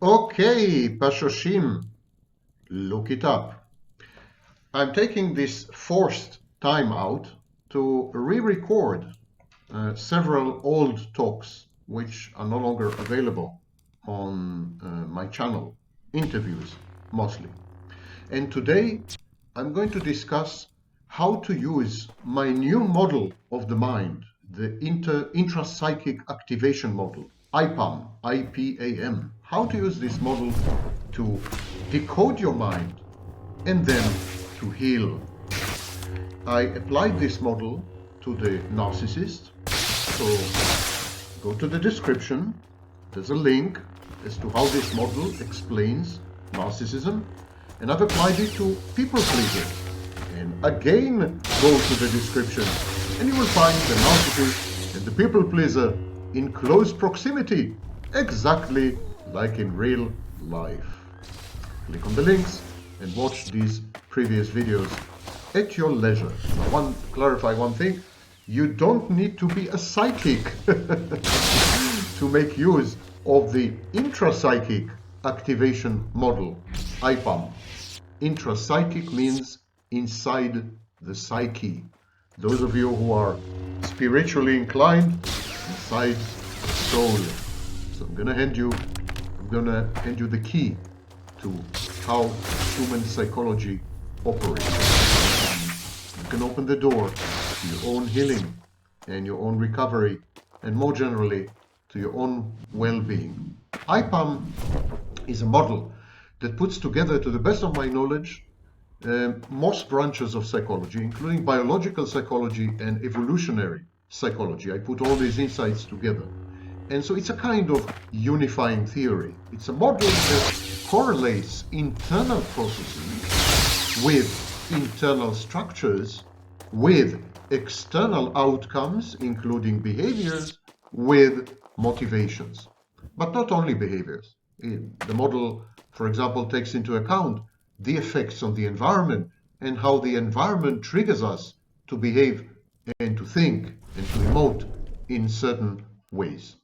Okay, Pashoshim, look it up. I'm taking this forced time out to re-record several old talks which are no longer available on my channel, interviews mostly. And today I'm going to discuss how to use my new model of the mind, the intrapsychic activation model, IPAM, IPAM. How to use this model to decode your mind and then to heal. I applied this model to the narcissist. So go to the description. There's a link as to how this model explains narcissism. And I've applied it to people pleasers. And again, go to the description and you will find the narcissist and the people pleaser in close proximity, exactly like in real life. Click on the links and watch these previous videos at your leisure. I want to clarify one thing. You don't need to be a psychic to make use of the intrapsychic activation model, IPAM. Intrapsychic means inside the psyche. Those of you who are spiritually inclined, inside the soul. So I'm gonna hand you the key to how human psychology operates. You can open the door to your own healing and your own recovery, and more generally to your own well-being. IPAM is a model that puts together, to the best of my knowledge, most branches of psychology, including biological psychology and evolutionary psychology. I put all these insights together. And so it's a kind of unifying theory. It's a model that correlates internal processes with internal structures, with external outcomes, including behaviors, with motivations. But not only behaviors. The model, for example, takes into account the effects on the environment and how the environment triggers us to behave and to think and to emote in certain ways.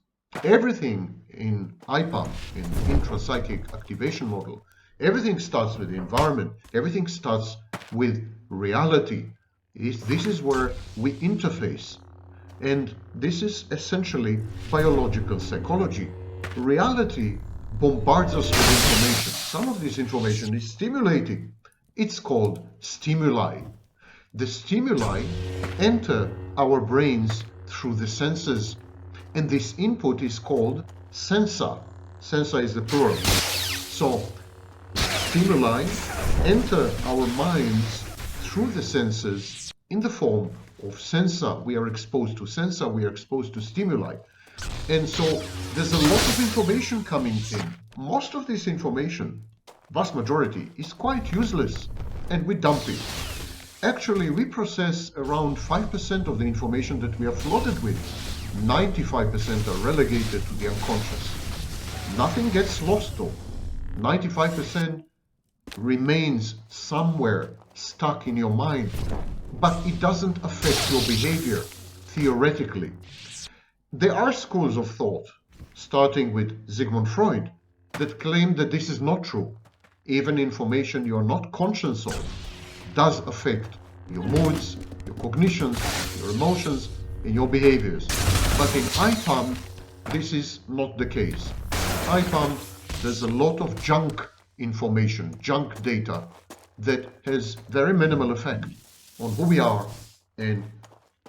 Everything in IPAM, in the intrapsychic activation model, everything starts with the environment, everything starts with reality. This is where we interface. And this is essentially biological psychology. Reality bombards us with information. Some of this information is stimulating. It's called stimuli. The stimuli enter our brains through the senses, and this input is called sensa. Sensa is the plural. So stimuli enter our minds through the senses in the form of sensa. We are exposed to sensa, we are exposed to stimuli. And so there's a lot of information coming in. Most of this information, vast majority, is quite useless, and we dump it. Actually, we process around 5% of the information that we are flooded with. 95% are relegated to the unconscious. Nothing gets lost though. 95% remains somewhere stuck in your mind, but it doesn't affect your behavior, theoretically. There are schools of thought, starting with Sigmund Freud, that claim that this is not true. Even information you're not conscious of does affect your moods, your cognitions, your emotions, and your behaviors. But in IPAM, this is not the case. IPAM, there's a lot of junk information, junk data, that has very minimal effect on who we are and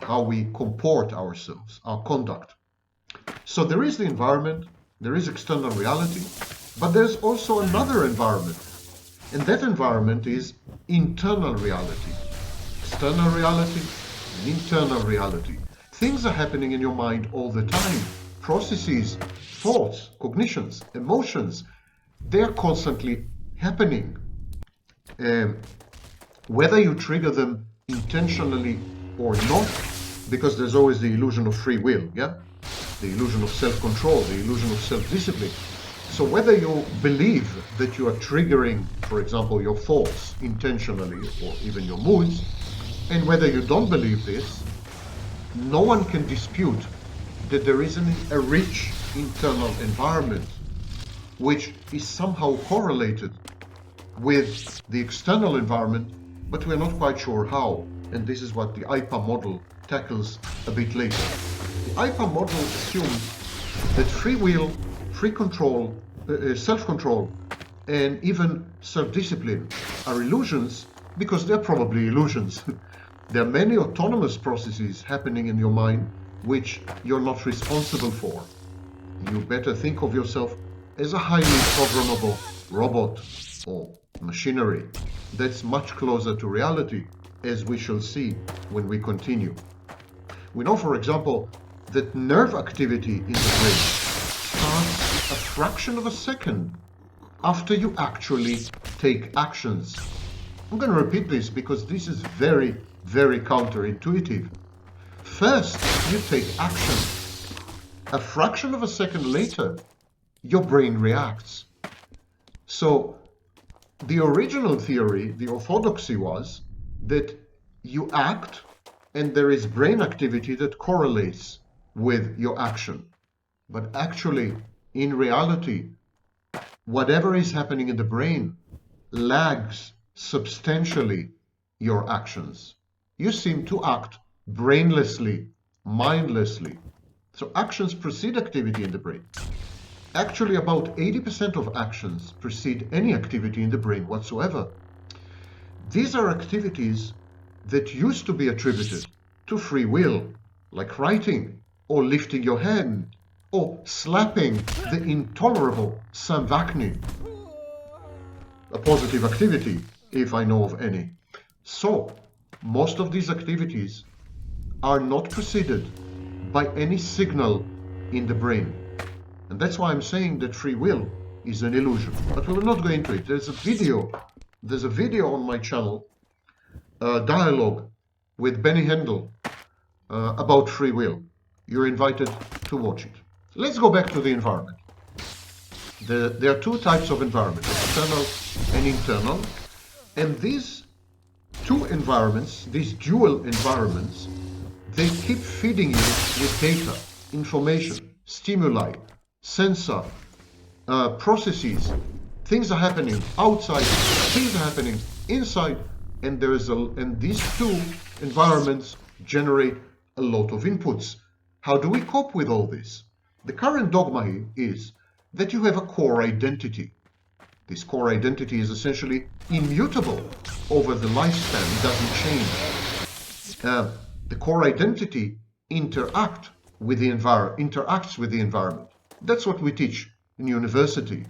how we comport ourselves, our conduct. So there is the environment, there is external reality, but there's also another environment. And that environment is internal reality. External reality and internal reality. Things are happening in your mind all the time. Processes, thoughts, cognitions, emotions, they're constantly happening. Whether you trigger them intentionally or not, because there's always the illusion of free will, yeah? The illusion of self-control, the illusion of self-discipline. So whether you believe that you are triggering, for example, your thoughts intentionally or even your moods, and whether you don't believe this, no one can dispute that there isn't a rich internal environment which is somehow correlated with the external environment, but we're not quite sure how. And this is what the IPA model tackles a bit later. The IPA model assumes that free will, free control, self-control, and even self-discipline are illusions because they're probably illusions. There are many autonomous processes happening in your mind which you're not responsible for. You better think of yourself as a highly programmable robot or machinery. That's much closer to reality, as we shall see when we continue. We know, for example, that nerve activity in the brain starts a fraction of a second after you actually take actions. I'm going to repeat this because this is very, very counterintuitive. First, you take action. A fraction of a second later, your brain reacts. So, the original theory, the orthodoxy was that you act and there is brain activity that correlates with your action. But actually, in reality, whatever is happening in the brain lags substantially your actions. You seem to act brainlessly, mindlessly. So actions precede activity in the brain. Actually, about 80% of actions precede any activity in the brain whatsoever. These are activities that used to be attributed to free will, like writing, or lifting your hand, or slapping the intolerable samvakni, a positive activity, if I know of any. So, most of these activities are not preceded by any signal in the brain. And that's why I'm saying that free will is an illusion. But we will not go into it. There's a video on my channel, a dialogue with Benny Handel about free will. You're invited to watch it. Let's go back to the environment. There are two types of environment, external and internal. And these two environments, these dual environments, they keep feeding you with data, information, stimuli, sensor, processes. Things are happening outside, things are happening inside, and these two environments generate a lot of inputs. How do we cope with all this? The current dogma is that you have a core identity. This core identity is essentially immutable over the lifespan. It doesn't change. The core identity interacts with the environment. That's what we teach in university.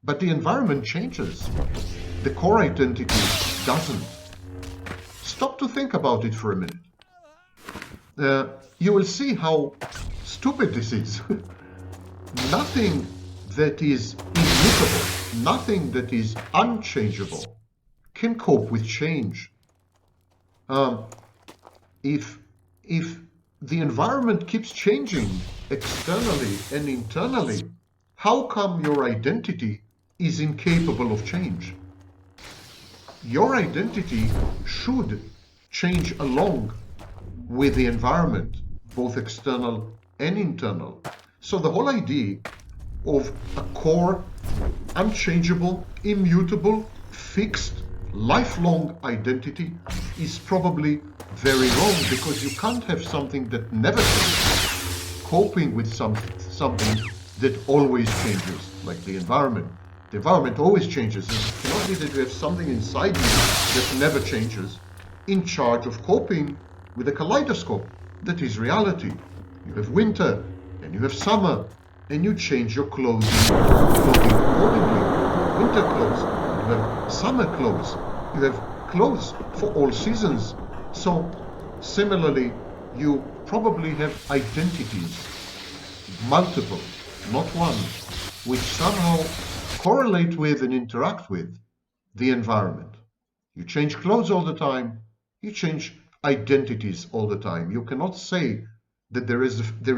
But the environment changes. The core identity doesn't. Stop to think about it for a minute. You will see how stupid this is. Nothing that is immutable, nothing that is unchangeable can cope with change. If the environment keeps changing externally and internally, how come your identity is incapable of change? Your identity should change along with the environment, both external and internal. So the whole idea of a core, unchangeable, immutable, fixed, lifelong identity is probably very wrong, because you can't have something that never changes, coping with something that always changes, like the environment. The environment always changes. It cannot be that you have something inside you that never changes, in charge of coping with a kaleidoscope that is reality. You have winter and you have summer, and you change your clothing accordingly. Winter clothes, you have summer clothes, you have clothes for all seasons. So similarly, you probably have identities, multiple, not one, which somehow correlate with and interact with the environment. You change clothes all the time, you change identities all the time. You cannot say that there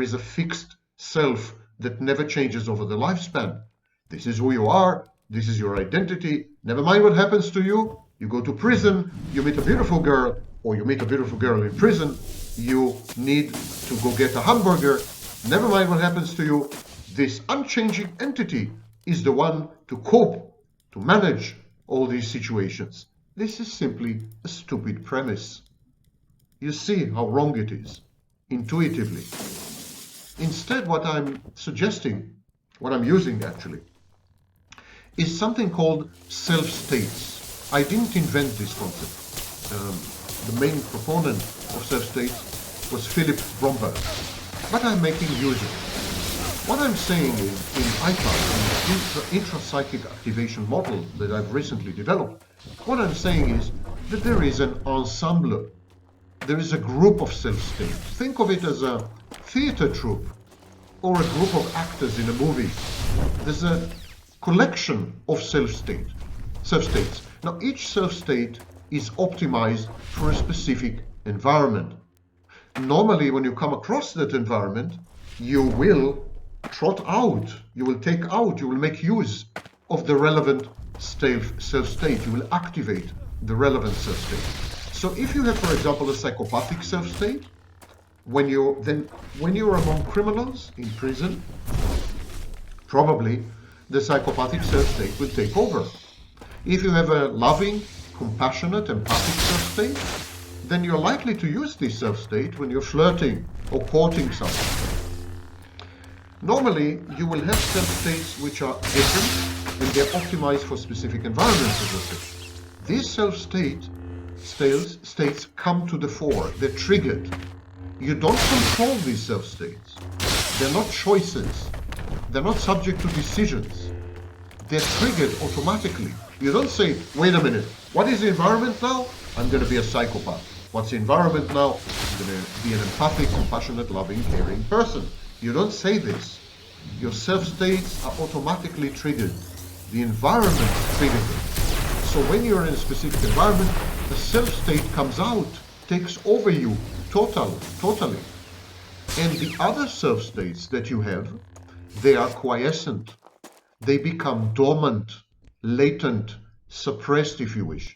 is a fixed self that never changes over the lifespan. This is who you are, this is your identity, never mind what happens to you. You go to prison, you meet a beautiful girl, or you meet a beautiful girl in prison, you need to go get a hamburger, never mind what happens to you. This unchanging entity is the one to cope, to manage all these situations. This is simply a stupid premise. You see how wrong it is, intuitively. Instead, what I'm suggesting, what I'm using actually, is something called self-states. I didn't invent this concept. The main proponent of self-states was Philip Bromberg, but I'm making use of it. What I'm saying is, in IPAM, in the intrapsychic activation model that I've recently developed, what I'm saying is that there is an ensemble. There is a group of self-states. Think of it as a theater troupe or a group of actors in a movie. There's a collection of self-states. Now, each self-state is optimized for a specific environment. Normally, when you come across that environment, you will trot out, you will take out, you will make use of the relevant self-state. You will activate the relevant self-state. So if you have, for example, a psychopathic self-state, when you're among criminals in prison, probably the psychopathic self-state will take over. If you have a loving, compassionate, empathic self-state, then you're likely to use this self-state when you're flirting or courting someone. Normally, you will have self-states which are different and they're optimized for specific environments, as I said. These self-states come to the fore. They're triggered. You don't control these self-states. They're not choices. They're not subject to decisions. They're triggered automatically. You don't say, wait a minute, what is the environment now? I'm going to be a psychopath. What's the environment now? I'm going to be an empathic, compassionate, loving, caring person. You don't say this. Your self-states are automatically triggered. The environment triggers them. So when you're in a specific environment, a self-state comes out, takes over you totally. And the other self-states that you have, they are quiescent. They become dormant, latent, suppressed, if you wish.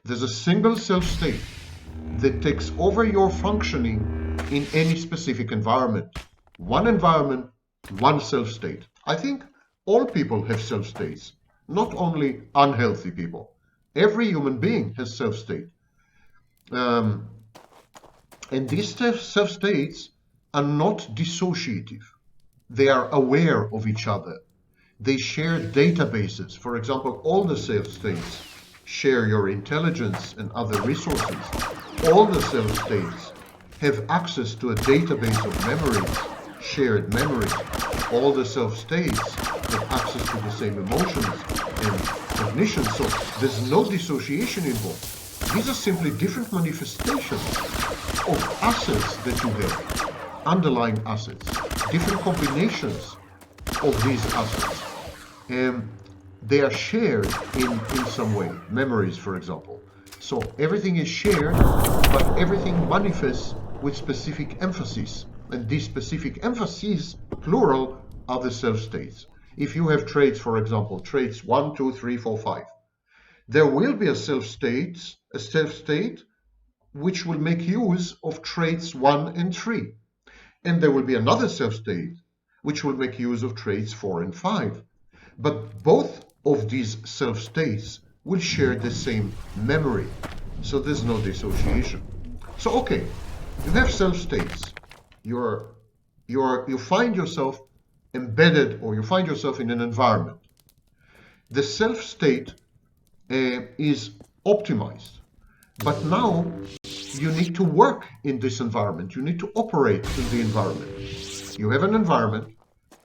There's a single self-state that takes over your functioning in any specific environment. One environment, one self-state. I think all people have self-states, not only unhealthy people. Every human being has self-state. And these self-states are not dissociative. They are aware of each other. They share databases. For example, all the self-states share your intelligence and other resources. All the self-states have access to a database of memories, shared memories. All the self-states have access to the same emotions and cognition. So there's no dissociation involved. These are simply different manifestations of assets that you have, underlying assets, different combinations of these assets. They are shared in some way, memories, for example. So everything is shared, but everything manifests with specific emphasis. And these specific emphases, plural, are the self-states. If you have traits, for example, traits 1, 2, 3, 4, 5, there will be a self-state which will make use of traits 1 and 3. And there will be another self-state which will make use of traits 4 and 5. But both of these self-states will share the same memory. So there's no dissociation. So, okay, you have self-states. You find yourself embedded, or you find yourself in an environment. The self-state is optimized. But now you need to work in this environment. You need to operate in the environment. You have an environment.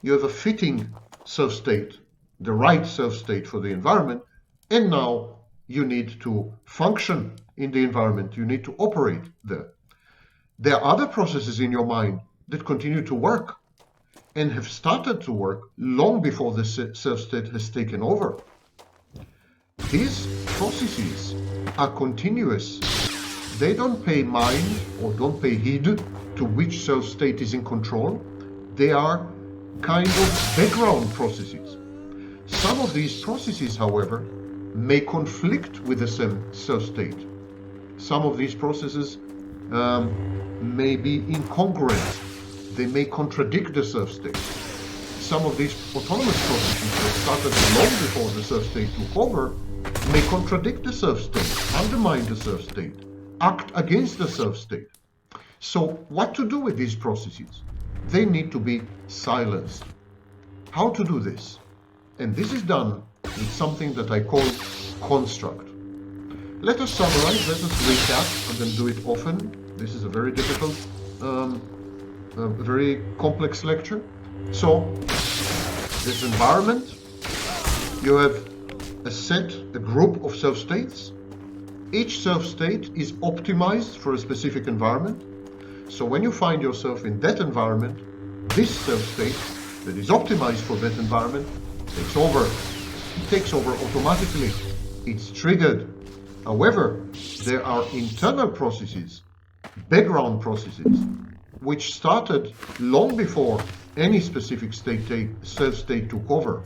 You have a fitting self-state, the right self-state for the environment. And now you need to function in the environment. You need to operate there. There are other processes in your mind that continue to work and have started to work long before the self-state has taken over. These processes are continuous. They don't pay mind or don't pay heed to which self-state is in control. They are kind of background processes. Some of these processes, however, may conflict with the same self-state. Some of these processes may be incongruent. They may contradict the self-state. some of these autonomous processes that started long before the self-state took over may contradict the self-state, undermine the self-state, act against the self-state. So what to do with these processes? They need to be silenced. How to do this? And this is done with something that I call construct. Let us summarize, let us recap, and then do it often. This is a very difficult, a very complex lecture. So, this environment, you have a group of self-states. Each self-state is optimized for a specific environment. So when you find yourself in that environment, this self-state that is optimized for that environment takes over. It takes over automatically. It's triggered. However, there are internal processes, background processes, which started long before any specific self-state took over.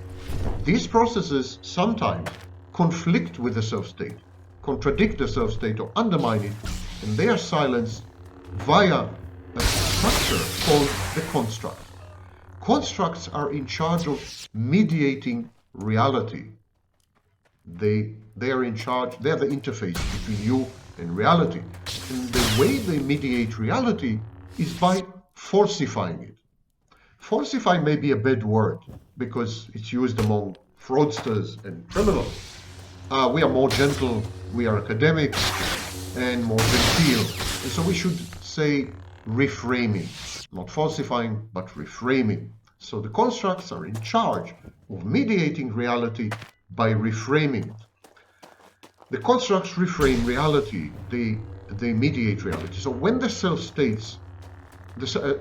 These processes sometimes conflict with the self-state, contradict the self-state or undermine it, and they are silenced via a structure called the construct. Constructs are in charge of mediating reality. They are in charge, they are the interface between you and reality. And the way they mediate reality is by falsifying it. Falsify may be a bad word because it's used among fraudsters and criminals. We are more gentle, we are academic, and more genteel. And so we should say reframing, not falsifying, but reframing. So the constructs are in charge of mediating reality by reframing it. The constructs reframe reality, they mediate reality. So when the self-states,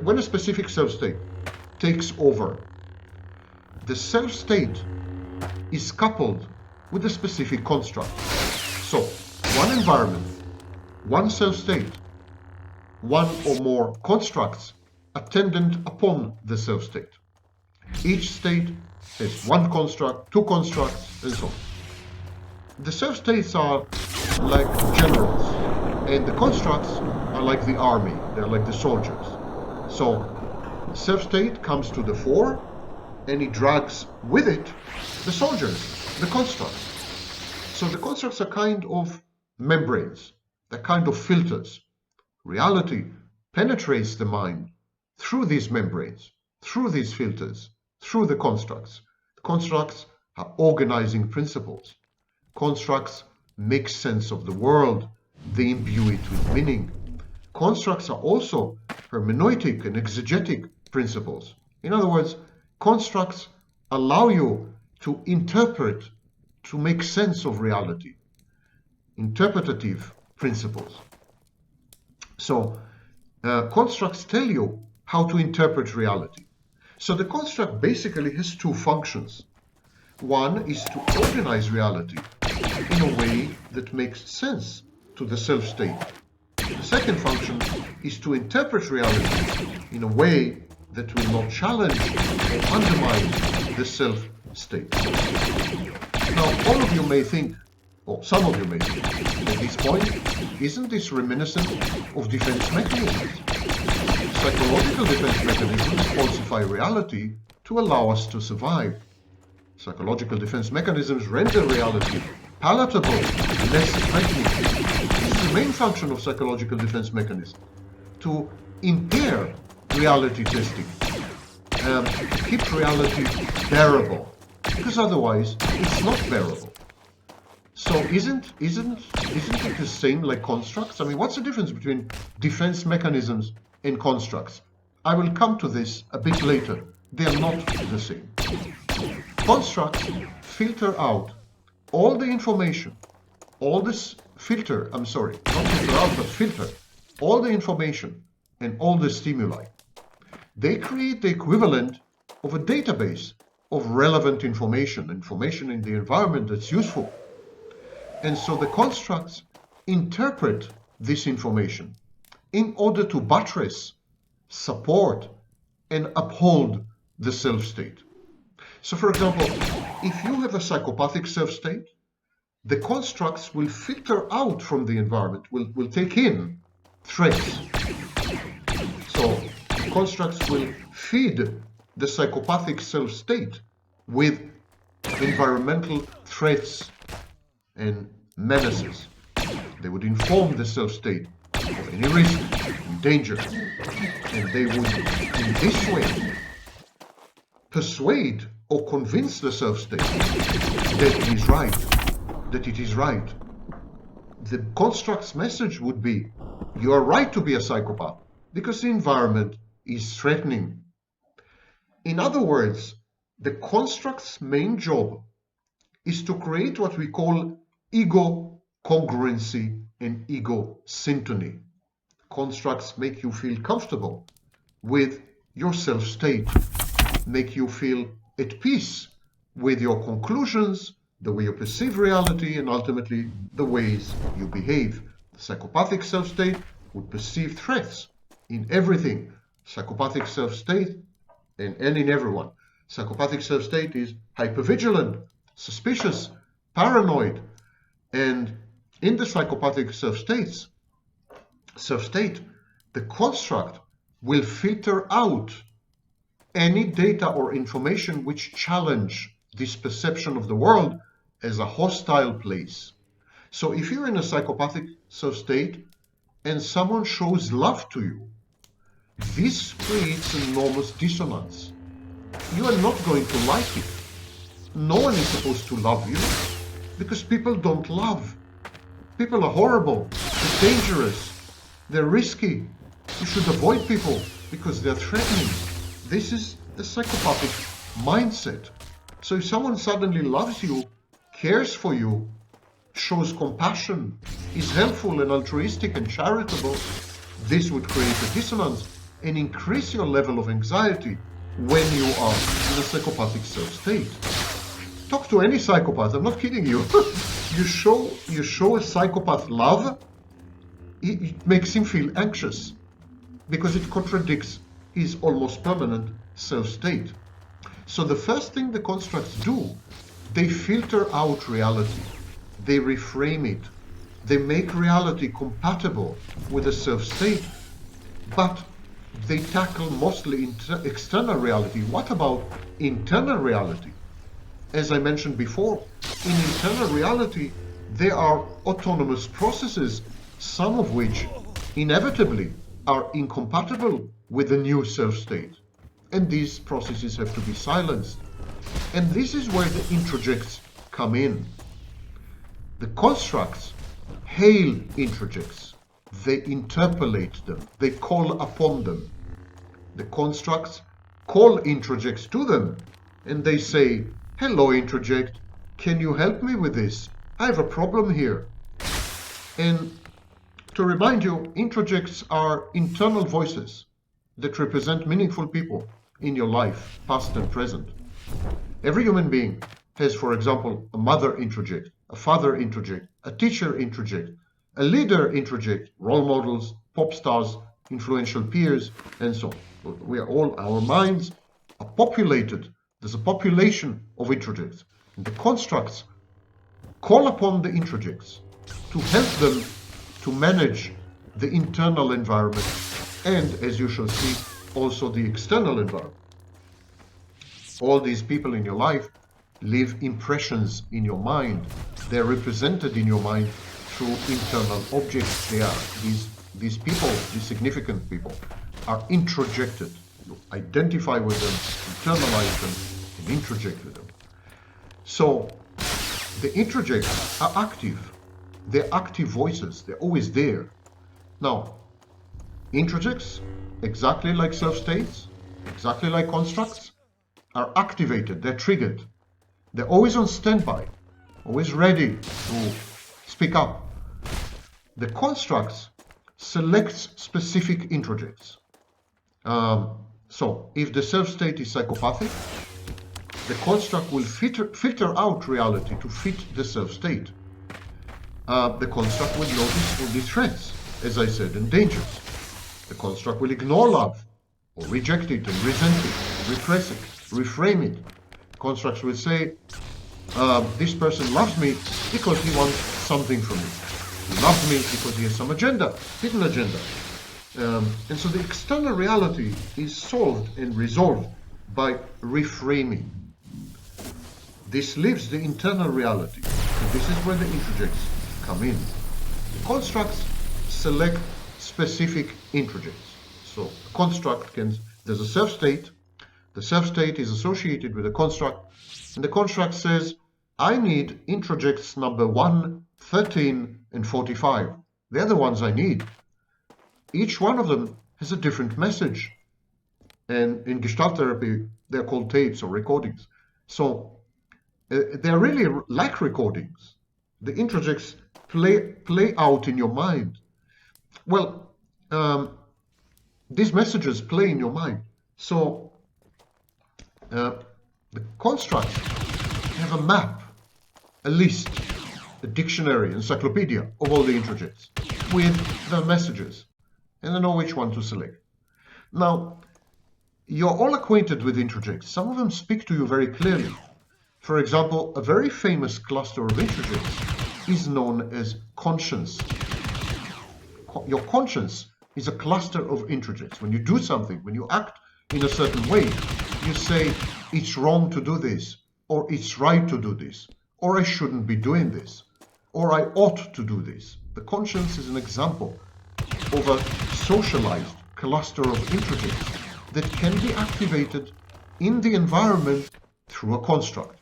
when a specific self-state takes over, the self-state is coupled with a specific construct. So one environment, one self-state, one or more constructs attendant upon the self-state. Each state has one construct, two constructs, and so on. The self-states are like generals, and the constructs are like the army, they're like the soldiers. So self-state comes to the fore, and it drags with it the soldiers, the constructs. So the constructs are kind of membranes, they're kind of filters. Reality penetrates the mind through these membranes, through these filters, through the constructs. Constructs are organizing principles. Constructs make sense of the world. They imbue it with meaning. Constructs are also hermeneutic and exegetic principles. In other words, constructs allow you to interpret, to make sense of reality. Interpretative principles. So, constructs tell you how to interpret reality. So the construct basically has two functions. One is to organize reality in a way that makes sense to the self-state. The second function is to interpret reality in a way that will not challenge or undermine the self-state. Now, all of you may think, or some of you may think, at this point, isn't this reminiscent of defense mechanisms? Psychological defense mechanisms falsify reality to allow us to survive. Psychological defense mechanisms render reality palatable, less threatening. This is the main function of psychological defense mechanisms, to impair reality testing, to keep reality bearable, because otherwise it's not bearable. So isn't it the same like constructs? I mean, what's the difference between defense mechanisms and constructs? I will come to this a bit later. They are not the same. Constructs filter out all the information, all this filter, I'm sorry, not filter out, but filter all the information and all the stimuli. They create the equivalent of a database of relevant information in the environment that's useful. And so the constructs interpret this information in order to buttress, support, and uphold the self-state. So for example, if you have a psychopathic self-state, the constructs will filter out from the environment, will take in threats. So constructs will feed the psychopathic self-state with environmental threats and menaces. They would inform the self-state of any risk and danger, and they would, in this way, persuade or convince the self-state that it is right, that it is right. The construct's message would be, you are right to be a psychopath because the environment is threatening. In other words, the construct's main job is to create what we call ego congruency and ego syntony. Constructs make you feel comfortable with your self-state, make you feel at peace with your conclusions, the way you perceive reality, and ultimately the ways you behave. The psychopathic self-state would perceive threats in everything. Psychopathic self-state and in everyone. Psychopathic self-state is hypervigilant, suspicious, paranoid, and in the psychopathic self-state, the construct will filter out any data or information which challenge this perception of the world as a hostile place. So if you're in a psychopathic self-state and someone shows love to you, this creates an enormous dissonance. You are not going to like it. No one is supposed to love you because people don't love. People are horrible, they're dangerous, they're risky. You should avoid people because they're threatening. This is the psychopathic mindset. So if someone suddenly loves you, cares for you, shows compassion, is helpful and altruistic and charitable, this would create a dissonance and increase your level of anxiety when you are in a psychopathic self-state. Talk to any psychopath, I'm not kidding you. You show a psychopath love, it makes him feel anxious because it contradicts his almost permanent self-state. So the first thing the constructs do, they filter out reality, they reframe it, they make reality compatible with the self-state, but they tackle mostly external reality. What about internal reality? As I mentioned before, in internal reality, there are autonomous processes, some of which inevitably are incompatible with the new self-state. And these processes have to be silenced. And this is where the introjects come in. The constructs hail introjects. They interpolate them. They call upon them. The constructs call introjects to them. And they say, hello introject, can you help me with this? I have a problem here. And to remind you, introjects are internal voices that represent meaningful people in your life, past and present. Every human being has, for example, a mother introject, a father introject, a teacher introject, a leader introject, role models, pop stars, influential peers, and so on. We are all, our minds are populated. There's a population of introjects. And the constructs call upon the introjects to help them to manage the internal environment and, as you shall see, also the external environment. All these people in your life leave impressions in your mind. They're represented in your mind through internal objects. They are these people, these significant people, are introjected. You identify with them, internalize them, and introject with them. So the introjects are active. They're active voices. They're always there. Now, introjects, exactly like self-states, exactly like constructs, are activated. They're triggered. They're always on standby, always ready to speak up. The constructs select specific introjects. So if the self-state is psychopathic, the construct will filter out reality to fit the self-state. The construct will notice all these threats, as I said, and dangers. The construct will ignore love, or reject it and resent it, repress it, reframe it. Constructs will say, this person loves me because he wants something from me. He loves me because he has some agenda, hidden agenda. And so the external reality is solved and resolved by reframing. This leaves the internal reality, and this is where the introjects come in. Constructs select specific introjects. So construct there's a self-state. The self-state is associated with a construct, and the construct says, I need introjects number 1, 13, and 45. They're the ones I need. Each one of them has a different message. And in Gestalt therapy, they're called tapes or recordings. So they're really like recordings. The introjects play out in your mind. Well, these messages play in your mind. So the constructs have a map, a list, a dictionary, encyclopedia of all the introjects with the messages, and I know which one to select. Now, you're all acquainted with introjects. Some of them speak to you very clearly. For example, a very famous cluster of introjects is known as conscience. Your conscience is a cluster of introjects. When you do something, when you act in a certain way, you say, it's wrong to do this, or it's right to do this, or I shouldn't be doing this, or I ought to do this. The conscience is an example of a socialized cluster of introjects that can be activated in the environment through a construct.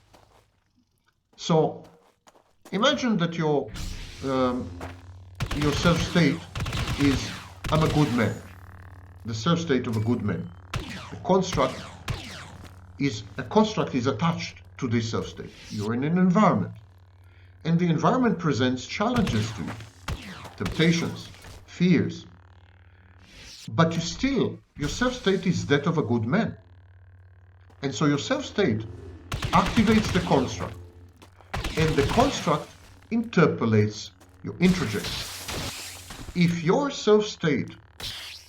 So imagine that your self-state is, I'm a good man. The self-state of a good man. A construct is attached to this self-state. You're in an environment, and the environment presents challenges to you, temptations, fears, but your self-state is that of a good man. And so your self-state activates the construct, and the construct interpolates your introjects. If your self-state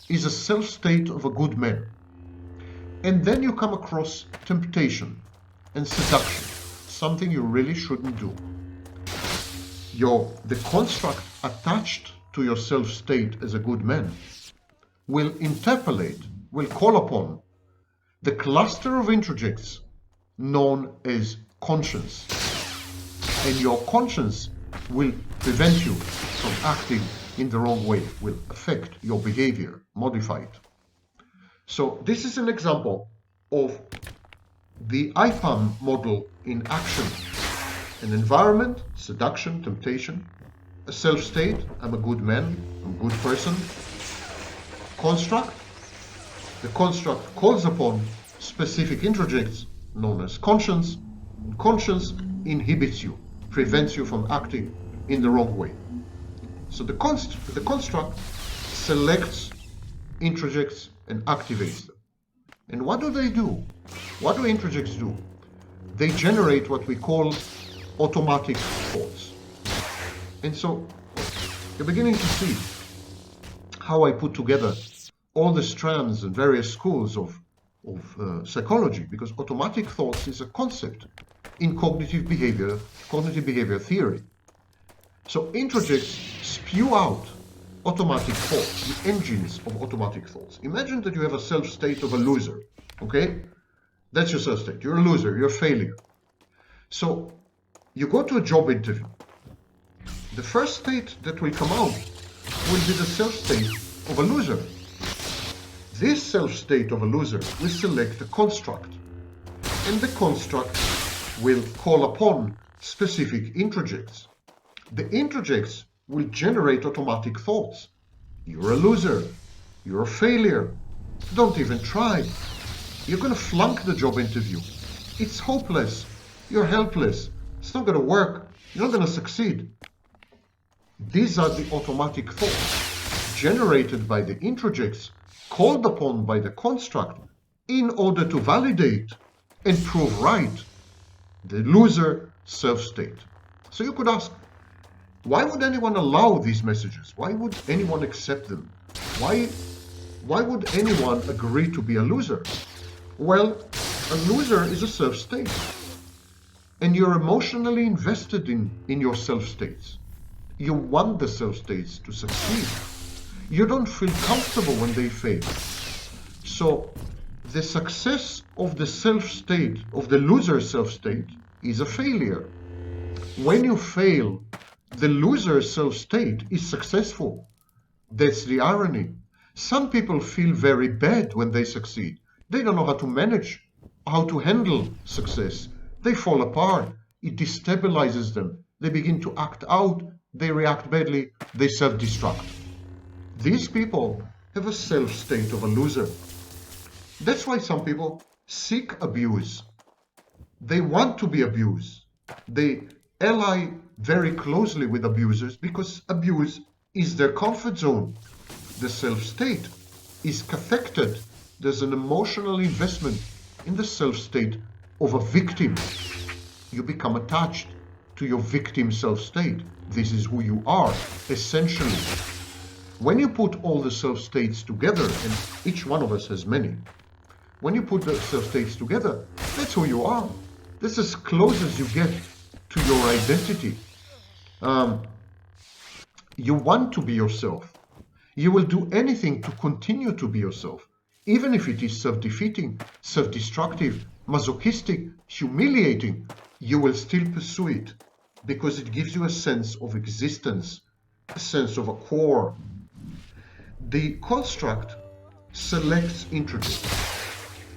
is a self-state of a good man, and then you come across temptation and seduction, something you really shouldn't do, the construct attached to your self-state as a good man will interpolate, will call upon the cluster of introjects known as conscience. And your conscience will prevent you from acting in the wrong way, will affect your behavior, modify it. So this is an example of the IPAM model in action. An environment, seduction, temptation. A self-state, I'm a good man, I'm a good person. Construct. The construct calls upon specific introjects known as conscience. Conscience inhibits you, prevents you from acting in the wrong way. So the construct selects introjects and activates them. And what do they do? What do introjects do? They generate what we call automatic thoughts. And so you're beginning to see how I put together all the strands and various schools of psychology, because automatic thoughts is a concept in cognitive behavior theory. So introjects spew out automatic thoughts, the engines of automatic thoughts. Imagine that you have a self-state of a loser, okay? That's your self-state. You're a loser, you're a failure. So you go to a job interview. The first state that will come out will be the self-state of a loser. This self-state of a loser will select a construct, and the construct will call upon specific introjects. The introjects will generate automatic thoughts. You're a loser. You're a failure. Don't even try. You're going to flunk the job interview. It's hopeless. You're helpless. It's not going to work. You're not going to succeed. These are the automatic thoughts generated by the introjects, called upon by the construct in order to validate and prove right the loser self-state. So you could ask, why would anyone allow these messages? Why would anyone accept them? Why would anyone agree to be a loser? Well, a loser is a self-state, and you're emotionally invested in your self-states. You want the self-states to succeed. You don't feel comfortable when they fail. So the success of the self-state, of the loser self-state, is a failure. When you fail, the loser self-state is successful. That's the irony. Some people feel very bad when they succeed. They don't know how to manage, how to handle success. They fall apart. It destabilizes them. They begin to act out. They react badly. They self-destruct. These people have a self-state of a loser. That's why some people seek abuse. They want to be abused. They ally very closely with abusers because abuse is their comfort zone. The self-state is cathected. There's an emotional investment in the self-state of a victim. You become attached to your victim self-state. This is who you are, essentially. When you put all the self-states together, and each one of us has many, when you put the self-states together, that's who you are. That's as close as you get to your identity. You want to be yourself. You will do anything to continue to be yourself, even if it is self-defeating, self-destructive, masochistic, humiliating. You will still pursue it because it gives you a sense of existence, a sense of a core. The construct selects introjects.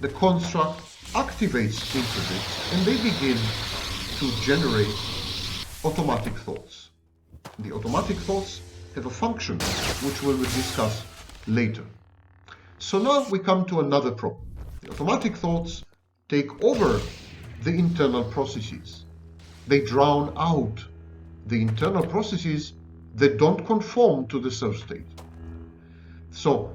The construct activates introjects, and they begin to generate automatic thoughts. The automatic thoughts have a function, which we will discuss later. So now we come to another problem. The automatic thoughts take over the internal processes. They drown out the internal processes that don't conform to the self-state. So,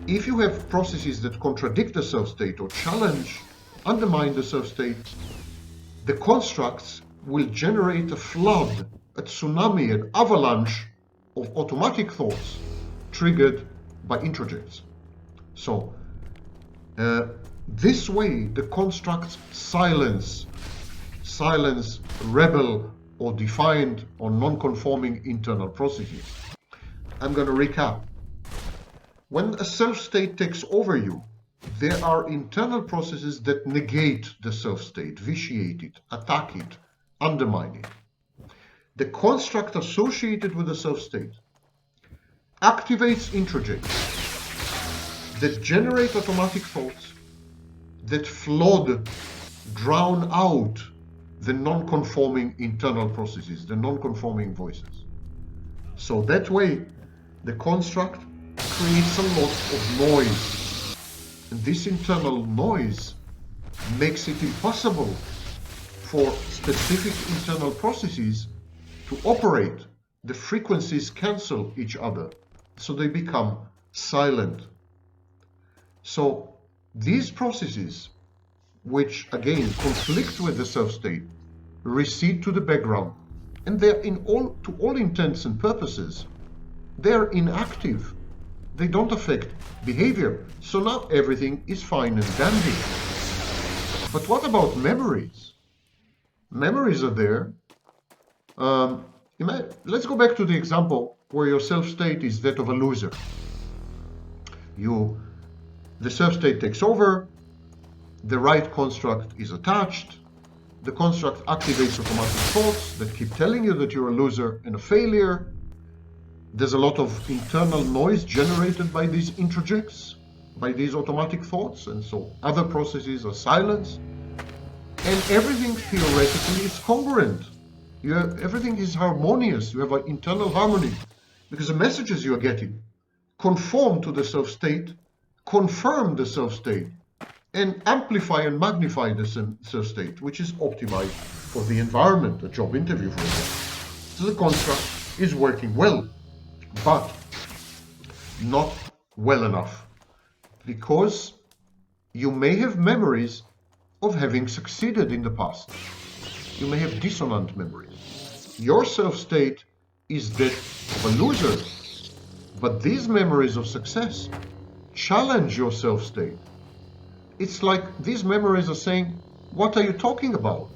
if you have processes that contradict the self-state or challenge, undermine the self-state, the constructs will generate a flood, a tsunami, an avalanche of automatic thoughts triggered by introjects. So, this way the constructs silence rebel or defiant or non-conforming internal processes. I'm going to recap. When a self-state takes over you, there are internal processes that negate the self-state, vitiate it, attack it, undermine it. The construct associated with the self-state activates introjects that generate automatic thoughts that flood, drown out the non-conforming internal processes, the non-conforming voices. So that way, the construct creates a lot of noise. And this internal noise makes it impossible for specific internal processes to operate. The frequencies cancel each other, so they become silent. So these processes, which again conflict with the self-state, recede to the background, and they're to all intents and purposes, they're inactive. They don't affect behavior. So now everything is fine and dandy. But what about memories? Memories are there. Let's go back to the example where your self-state is that of a loser. The self-state takes over, the right construct is attached, the construct activates automatic thoughts that keep telling you that you're a loser and a failure. There's a lot of internal noise generated by these introjects, by these automatic thoughts, and so other processes are silenced. And everything theoretically is congruent. Everything is harmonious. You have an internal harmony because the messages you are getting conform to the self-state, confirm the self-state, and amplify and magnify the self-state, which is optimized for the environment, a job interview, for example. So the construct is working well, but not well enough, because you may have memories of having succeeded in the past. You may have dissonant memories. Your self-state is that of a loser, but these memories of success challenge your self-state. It's like these memories are saying, what are you talking about?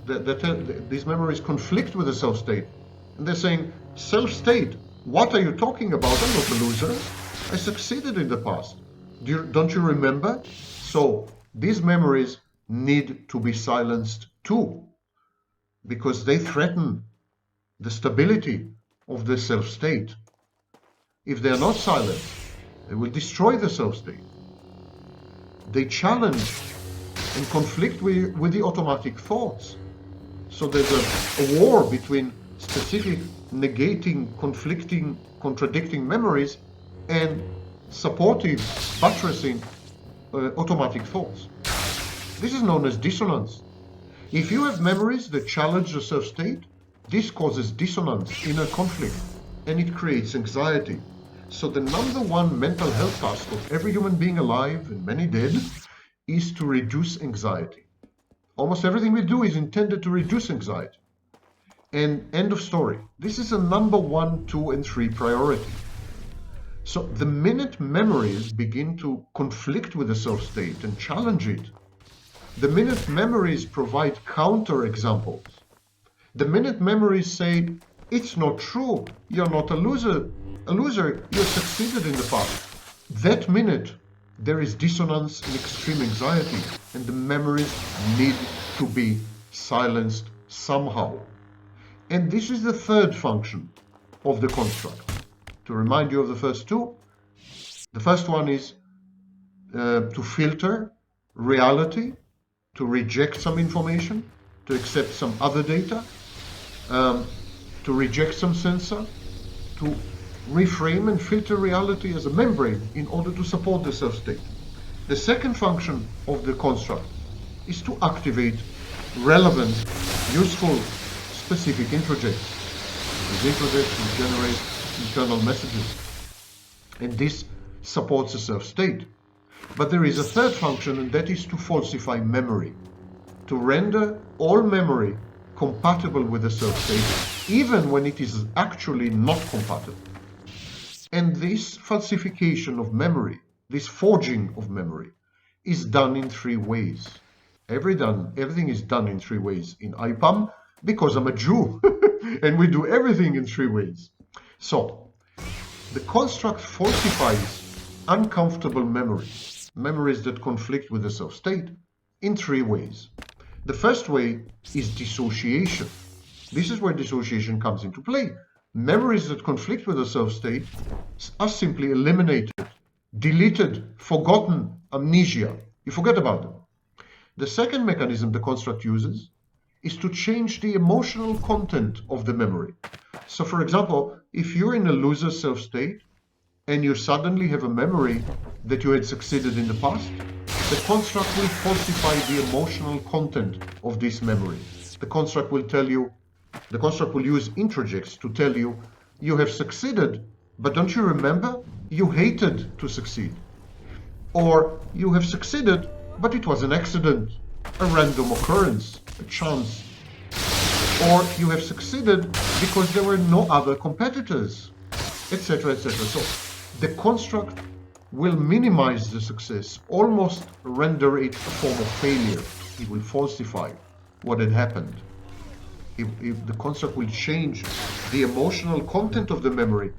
These memories conflict with the self-state. And they're saying, self-state, what are you talking about? I'm not a loser. I succeeded in the past. Don't you remember? So these memories need to be silenced too, because they threaten the stability of the self-state. If they are not silenced, they will destroy the self-state. They challenge and conflict with the automatic thoughts. So there's a war between specific negating, conflicting, contradicting memories and supportive, buttressing automatic thoughts. This is known as dissonance. If you have memories that challenge the self-state, this causes dissonance, inner conflict, and it creates anxiety. So the number one mental health task of every human being alive, and many dead, is to reduce anxiety. Almost everything we do is intended to reduce anxiety. And end of story. This is a number 1, 2, and 3 priority. So the minute memories begin to conflict with the self-state and challenge it, the minute memories provide counter-examples, the minute memories say, it's not true, you're not a loser, you succeeded in the past, that minute there is dissonance and extreme anxiety, and the memories need to be silenced somehow. And this is the third function of the construct. To remind you of the first two, the first one is to filter reality, to reject some information, to accept some other data, to reject some sensor, to reframe and filter reality as a membrane in order to support the self-state. The second function of the construct is to activate relevant, useful, specific introjects. These introjects will generate internal messages, and this supports the self-state. But there is a third function, and that is to falsify memory, to render all memory compatible with the self-state, even when it is actually not compatible. And this falsification of memory, this forging of memory, is done in 3 ways. Everything is done in 3 ways in IPAM, because I'm a Jew, and we do everything in 3 ways. So, the construct falsifies uncomfortable memories, memories that conflict with the self-state, in 3 ways. The first way is dissociation. This is where dissociation comes into play. Memories that conflict with the self-state are simply eliminated, deleted, forgotten, amnesia. You forget about them. The second mechanism the construct uses is to change the emotional content of the memory. So, for example, if you're in a loser self-state and you suddenly have a memory that you had succeeded in the past, the construct will falsify the emotional content of this memory. The construct will use introjects to tell you, you have succeeded, but don't you remember? You hated to succeed. Or you have succeeded, but it was an accident, a random occurrence, a chance. Or you have succeeded because there were no other competitors, etc., etc. So the construct will minimize the success, almost render it a form of failure. It will falsify what had happened. If the construct will change the emotional content of the memory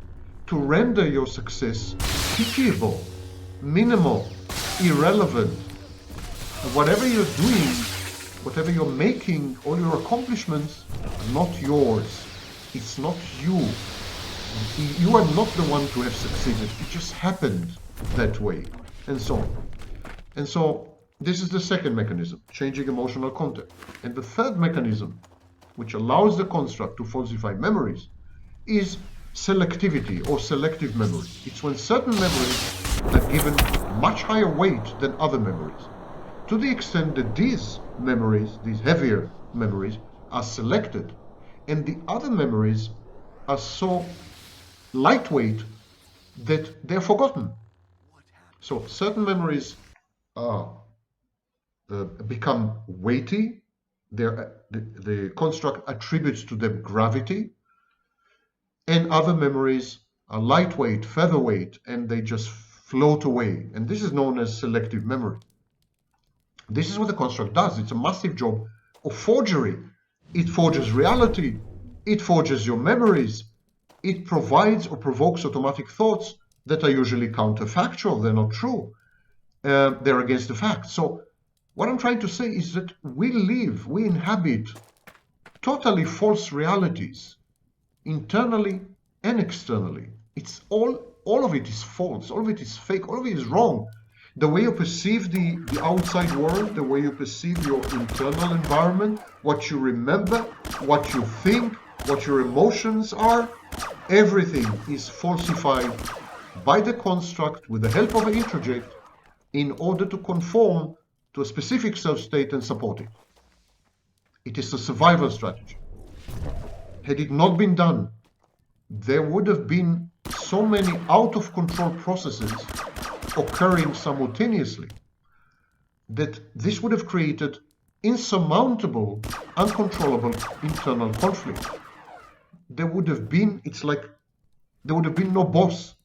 to render your success pitiable, minimal, irrelevant. Whatever you're doing, whatever you're making, all your accomplishments are not yours. It's not you. You are not the one to have succeeded. It just happened that way, and so on. And so this is the second mechanism, changing emotional content. And the third mechanism, which allows the construct to falsify memories, is selectivity or selective memory. It's when certain memories are given much higher weight than other memories, to the extent that these memories, these heavier memories, are selected, and the other memories are so lightweight that they're forgotten. So certain memories become weighty. The construct attributes to them gravity, and other memories are lightweight, featherweight, and they just float away. And this is known as selective memory. This is what the construct does. It's a massive job of forgery. It forges reality. It forges your memories. It provides or provokes automatic thoughts that are usually counterfactual. They're not true. They're against the facts. So What I'm trying to say is that we inhabit totally false realities, internally and externally. It's all of it is false, all of it is fake, all of it is wrong. The way you perceive the outside world, the way you perceive your internal environment, what you remember, what you think, what your emotions are, everything is falsified by the construct with the help of an introject in order to conform to a specific self-state and support it. It is a survival strategy. Had it not been done, there would have been so many out-of-control processes occurring simultaneously that this would have created insurmountable, uncontrollable internal conflict. There would have been, there would have been no boss.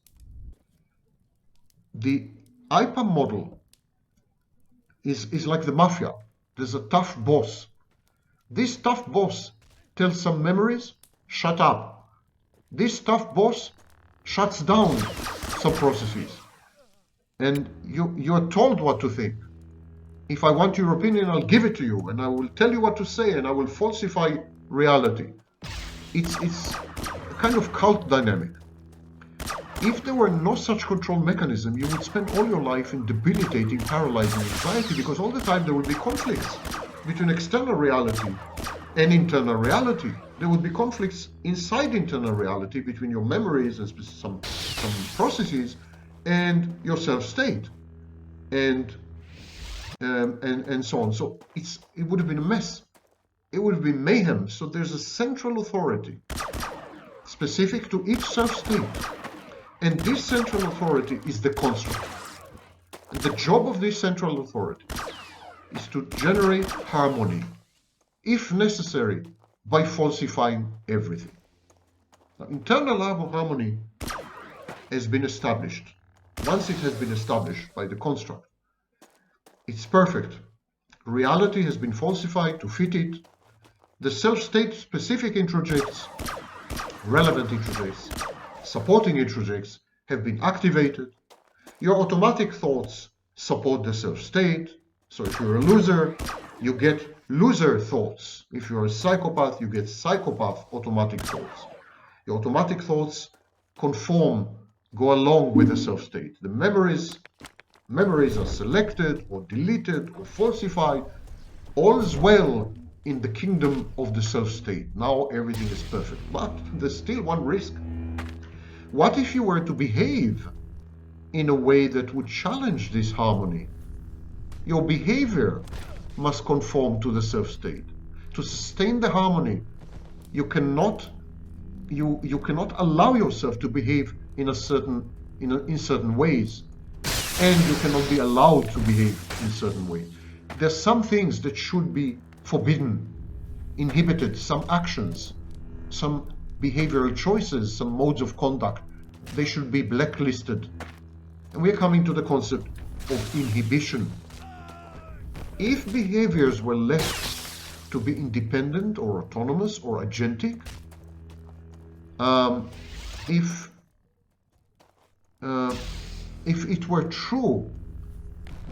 The IPAM model is like the mafia. There's a tough boss. This tough boss tells some memories, shut up. This tough boss shuts down some processes. And you're told what to think. If I want your opinion, I'll give it to you, and I will tell you what to say, and I will falsify reality. It's a kind of cult dynamic. If there were no such control mechanism, you would spend all your life in debilitating, paralyzing anxiety, because all the time there would be conflicts between external reality and internal reality. There would be conflicts inside internal reality between your memories and some processes and your self-state, and so on. So it would have been a mess. It would have been mayhem. So there's a central authority specific to each self-state, and this central authority is the construct. And the job of this central authority is to generate harmony, if necessary, by falsifying everything. Now, internal harmony has been established. Once it has been established by the construct, it's perfect. Reality has been falsified to fit it. The self-state specific introjects, relevant introjects, supporting introjects have been activated. Your automatic thoughts support the self-state. So if you're a loser, you get loser thoughts. If you're a psychopath, you get psychopath automatic thoughts. Your automatic thoughts conform, go along with the self-state. The memories are selected or deleted or falsified. All is well in the kingdom of the self-state. Now everything is perfect. But there's still one risk. What if you were to behave in a way that would challenge this harmony? Your behavior must conform to the self-state. To sustain the harmony, you cannot allow yourself to behave in certain ways, and you cannot be allowed to behave in certain ways. There's some things that should be forbidden, inhibited, some actions, some behavioral choices, some modes of conduct. They should be blacklisted. And we're coming to the concept of inhibition. If behaviors were left to be independent or autonomous or agentic, if it were true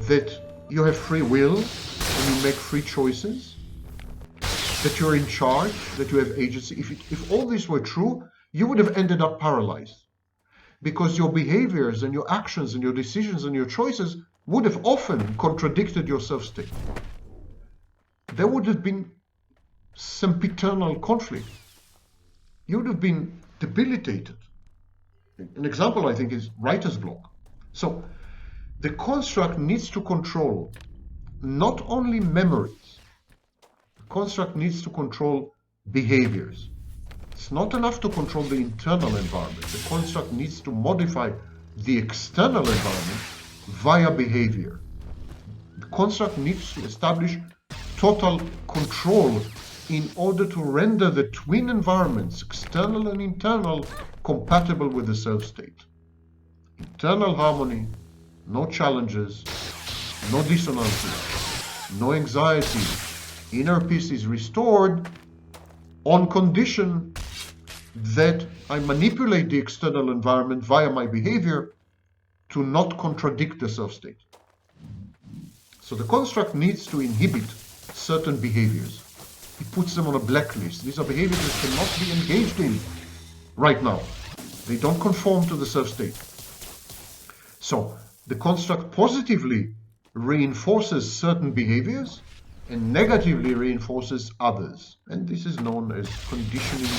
that you have free will and you make free choices, that you're in charge, that you have agency, if all this were true, you would have ended up paralyzed, because your behaviors and your actions and your decisions and your choices would have often contradicted your self-state. There would have been sempiternal conflict. You would have been debilitated. An example, I think, is writer's block. So the construct needs to control not only memories, the construct needs to control behaviors. It's not enough to control the internal environment. The construct needs to modify the external environment via behavior. The construct needs to establish total control in order to render the twin environments, external and internal, compatible with the self-state. Internal harmony, no challenges, no dissonances, no anxiety. Inner peace is restored on condition that I manipulate the external environment via my behavior to not contradict the self-state. So the construct needs to inhibit certain behaviors. It puts them on a blacklist. These are behaviors that cannot be engaged in right now. They don't conform to the self-state. So the construct positively reinforces certain behaviors and negatively reinforces others. And this is known as conditioning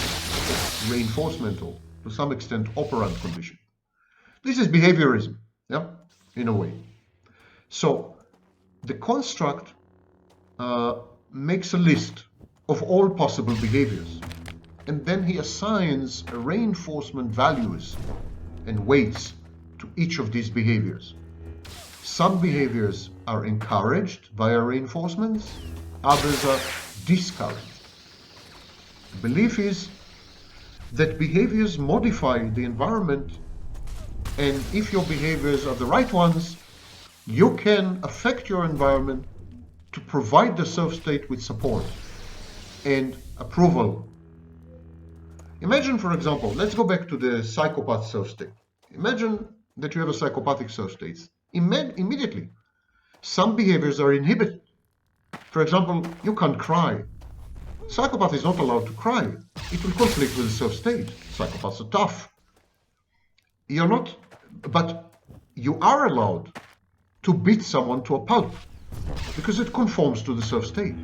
reinforcement, or to some extent operant conditioning. This is behaviorism, yeah, in a way. So the construct makes a list of all possible behaviors, and then he assigns reinforcement values and weights to each of these behaviors. Some behaviors are encouraged via reinforcements, others are discouraged. The belief is that behaviors modify the environment, and if your behaviors are the right ones, you can affect your environment to provide the self-state with support and approval. Imagine, for example, let's go back to the psychopath self-state. Imagine that you have a psychopathic self-state. Immediately, some behaviors are inhibited. For example, you can't cry. Psychopath is not allowed to cry. It will conflict with the self-state. Psychopaths are tough. You're not, but you are allowed to beat someone to a pulp because it conforms to the self-state.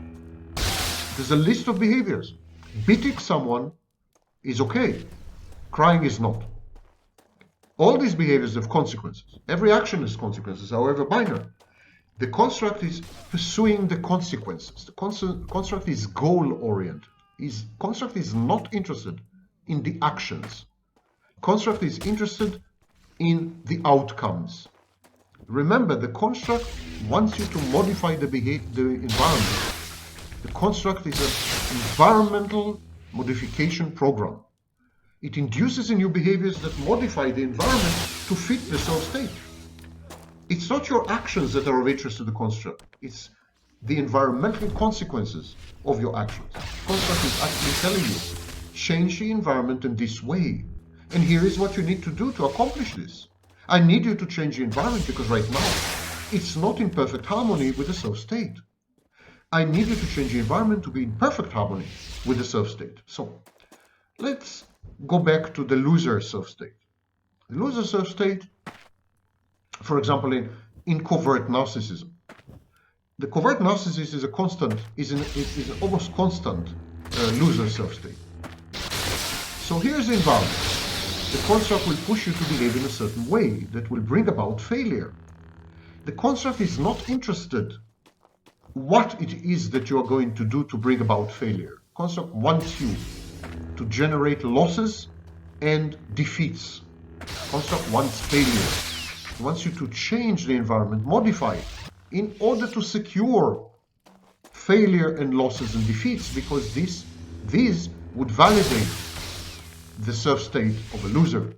There's a list of behaviors. Beating someone is okay. Crying is not. All these behaviors have consequences. Every action has consequences, however minor. The construct is pursuing the consequences. The construct is goal-oriented. Construct is not interested in the actions. Construct is interested in the outcomes. Remember, the construct wants you to modify the environment. The construct is an environmental modification program. It induces in you behaviors that modify the environment to fit the self-state. It's not your actions that are of interest to the construct. It's the environmental consequences of your actions. The construct is actually telling you, change the environment in this way. And here is what you need to do to accomplish this. I need you to change the environment because right now it's not in perfect harmony with the self-state. I need you to change the environment to be in perfect harmony with the self-state. So let's go back to the loser self-state. The loser self-state, for example, in covert narcissism. The covert narcissist is an almost constant loser self-state. So here's the environment. The construct will push you to behave in a certain way that will bring about failure. The construct is not interested what it is that you are going to do to bring about failure. The construct wants you to generate losses and defeats. The construct wants failure. It wants you to change the environment, modify it, in order to secure failure and losses and defeats, because these would validate the self-state of a loser.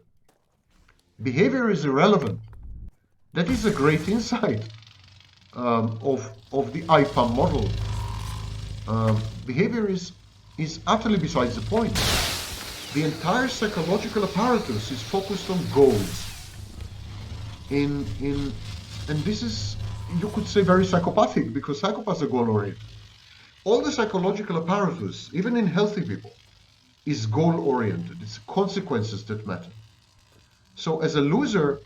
Behavior is irrelevant. That is a great insight of the IPAM model. Behavior is utterly besides the point. The entire psychological apparatus is focused on goals. And this is, you could say, very psychopathic, because psychopaths are goal-oriented. All the psychological apparatus, even in healthy people, is goal-oriented. It's consequences that matter. So as a loser,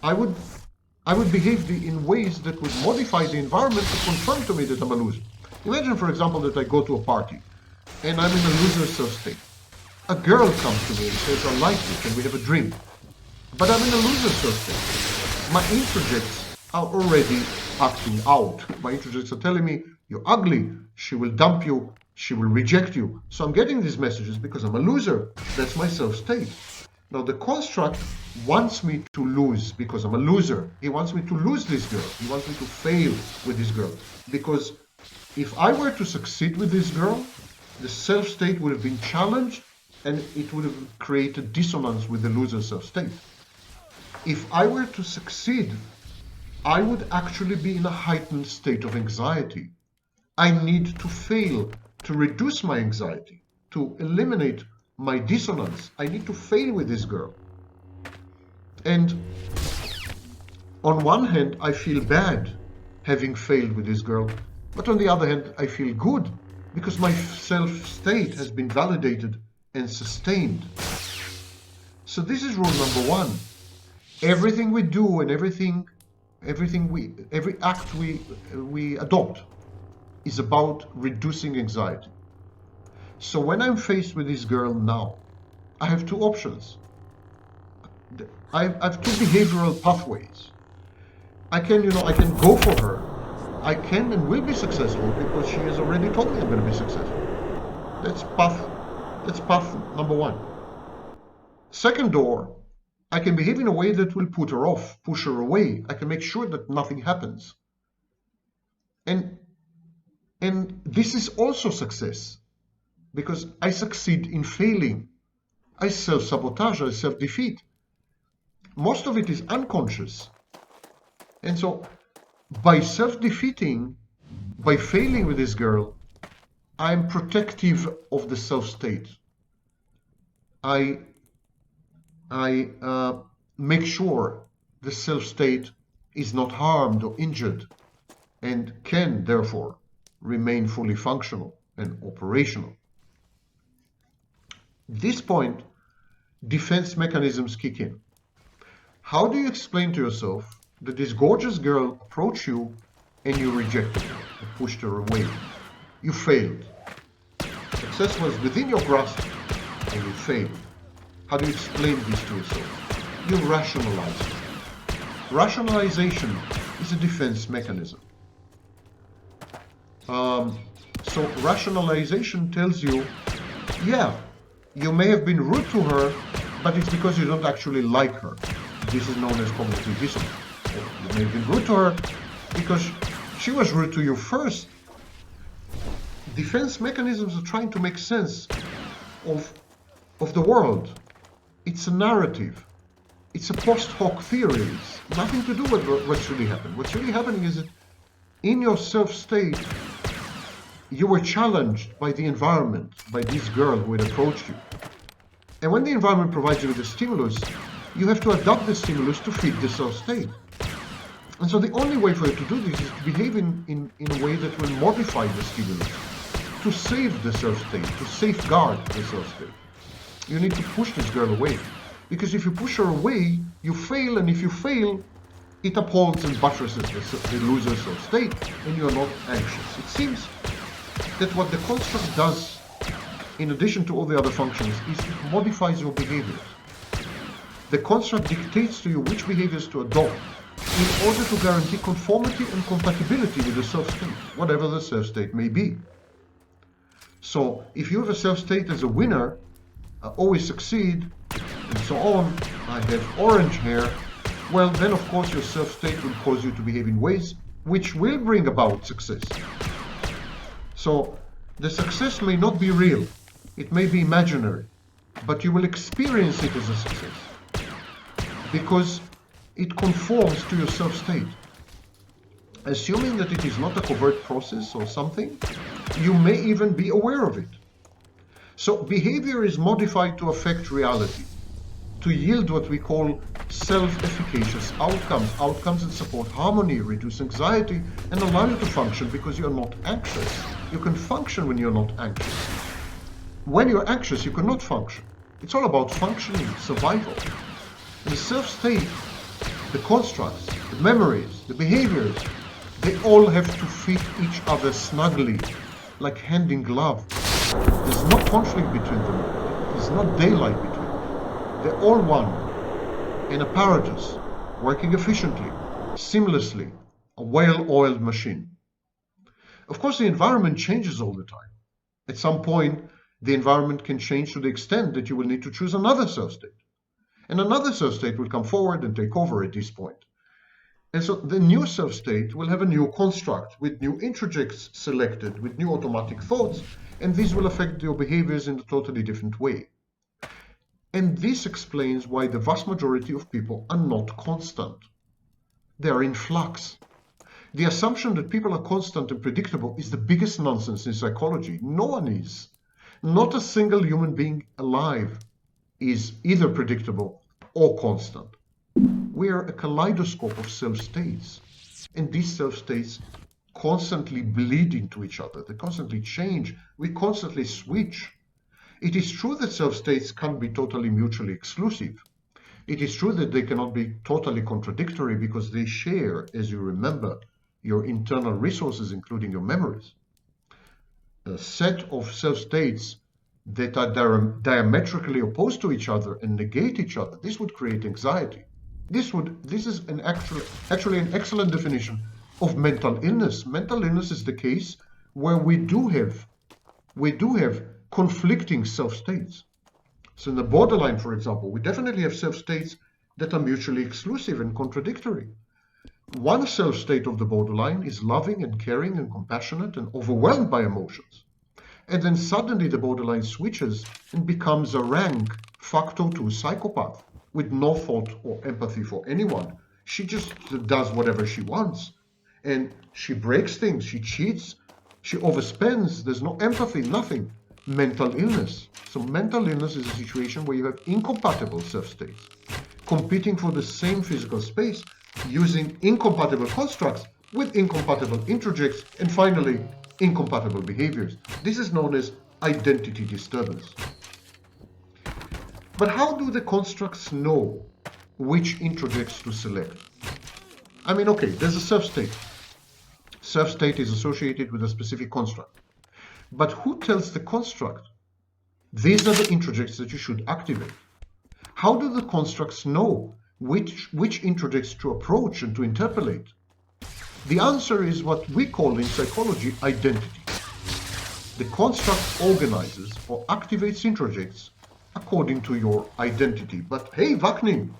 I would behave in ways that would modify the environment to confirm to me that I'm a loser. Imagine, for example, that I go to a party and I'm in a loser self-state. A girl comes to me and says, I like you, can we have a drink? But I'm in a loser self-state. My introjects are already acting out. My introjects are telling me, you're ugly, she will dump you, she will reject you. So I'm getting these messages because I'm a loser. That's my self-state. Now the construct wants me to lose because I'm a loser. He wants me to lose this girl. He wants me to fail with this girl. Because if I were to succeed with this girl, the self-state would have been challenged and it would have created dissonance with the loser self-state. If I were to succeed, I would actually be in a heightened state of anxiety. I need to fail to reduce my anxiety, to eliminate my dissonance. I need to fail with this girl. And on one hand, I feel bad having failed with this girl. But on the other hand, I feel good because my self-state has been validated and sustained. So this is rule number one. Everything we do and every act we adopt is about reducing anxiety. So when I'm faced with this girl now, I have two options. I have two behavioral pathways. I can go for her. I can and will be successful because she has already told me I'm going to be successful. That's path number one. Second door, I can behave in a way that will put her off, push her away. I can make sure that nothing happens. And this is also success because I succeed in failing. I self-sabotage, I self-defeat. Most of it is unconscious. And so by self-defeating, by failing with this girl, I'm protective of the self-state. I make sure the self-state is not harmed or injured and can therefore remain fully functional and operational. At this point, defense mechanisms kick in. How do you explain to yourself that this gorgeous girl approached you and you rejected her and pushed her away? You failed. Success was within your grasp and you failed. How do you explain this to yourself? You rationalize it. Rationalization is a defense mechanism. So rationalization tells you, yeah, you may have been rude to her, but it's because you don't actually like her. This is known as cognitive dissonance. You may have been rude to her because she was rude to you first. Defense mechanisms are trying to make sense of the world. It's a narrative. It's a post hoc theory. It's nothing to do with what's really happened. What's really happening is that in your self-state, you were challenged by the environment, by this girl who had approached you. And when the environment provides you with a stimulus, you have to adapt the stimulus to fit the self-state. And so the only way for you to do this is to behave in a way that will modify the stimulus, to save the self-state, to safeguard the self-state. You need to push this girl away. Because if you push her away, you fail, and if you fail, it upholds and buttresses the loser self-state, and you're not anxious. It seems that what the construct does, in addition to all the other functions, is it modifies your behaviors. The construct dictates to you which behaviors to adopt in order to guarantee conformity and compatibility with the self-state, whatever the self-state may be. So if you have a self-state as a winner, always succeed, and so on, I have orange hair, well then of course your self-state will cause you to behave in ways which will bring about success. So the success may not be real, it may be imaginary, but you will experience it as a success because it conforms to your self-state. Assuming that it is not a covert process or something, you may even be aware of it. So behavior is modified to affect reality, to yield what we call self-efficacious outcomes that support harmony, reduce anxiety, and allow you to function because you're not anxious. You can function when you're not anxious. When you're anxious, you cannot function. It's all about functioning, survival. The self-state, the constructs, the memories, the behaviors, they all have to fit each other snugly, like hand in glove. There's no conflict between them. There's no daylight between them. They're all one. An apparatus, working efficiently, seamlessly, a well-oiled machine. Of course, the environment changes all the time. At some point, the environment can change to the extent that you will need to choose another self-state. And another self-state will come forward and take over at this point. And so the new self-state will have a new construct with new introjects selected, with new automatic thoughts, and these will affect your behaviors in a totally different way. And this explains why the vast majority of people are not constant. They are in flux. The assumption that people are constant and predictable is the biggest nonsense in psychology. No one is. Not a single human being alive is either predictable or constant. We are a kaleidoscope of self-states. And these self-states constantly bleed into each other. They constantly change. We constantly switch. It is true that self-states can be totally mutually exclusive. It is true that they cannot be totally contradictory because they share, as you remember, your internal resources, including your memories. A set of self-states that are diametrically opposed to each other and negate each other, this would create anxiety. This is actually an excellent definition of mental illness. Mental illness is the case where we do have conflicting self-states. So in the borderline, for example, we definitely have self-states that are mutually exclusive and contradictory. One self-state of the borderline is loving and caring and compassionate and overwhelmed by emotions. And then suddenly the borderline switches and becomes a rank factor 2 psychopath with no thought or empathy for anyone. She just does whatever she wants. And she breaks things, she cheats, she overspends, there's no empathy, nothing. Mental illness. So mental illness is a situation where you have incompatible self-states competing for the same physical space using incompatible constructs with incompatible introjects and finally incompatible behaviors. This is known as identity disturbance. But how do the constructs know which introjects to select? I mean, okay, there's a self-state. Self-state is associated with a specific construct. But who tells the construct, these are the introjects that you should activate? How do the constructs know which introjects to approach and to interpolate? The answer is what we call in psychology identity. The construct organizes or activates introjects according to your identity. But hey, Vaknin,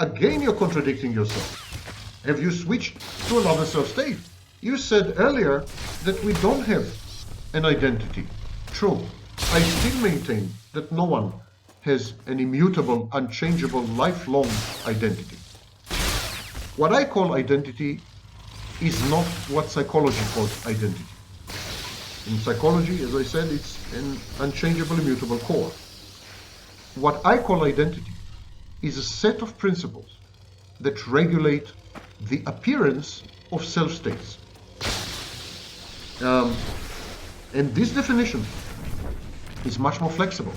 again you're contradicting yourself. Have you switched to another self-state? You said earlier that we don't have an identity. True. I still maintain that no one has an immutable, unchangeable, lifelong identity. What I call identity is not what psychology calls identity. In psychology, as I said, it's an unchangeable, immutable core. What I call identity is a set of principles that regulate the appearance of self-states. And this definition is much more flexible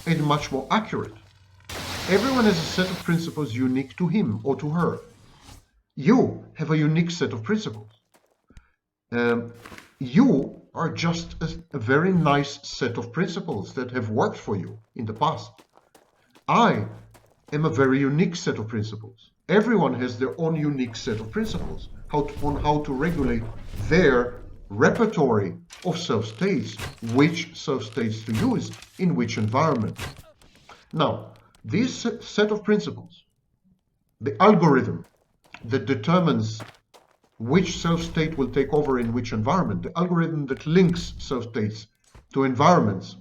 and much more accurate. Everyone has a set of principles unique to him or to her. You have a unique set of principles. You are just a very nice set of principles that have worked for you in the past. I am a very unique set of principles. Everyone has their own unique set of principles on how to regulate their repertory of self-states, which self-states to use in which environment. Now, this set of principles, the algorithm that determines which self-state will take over in which environment, the algorithm that links self-states to environments,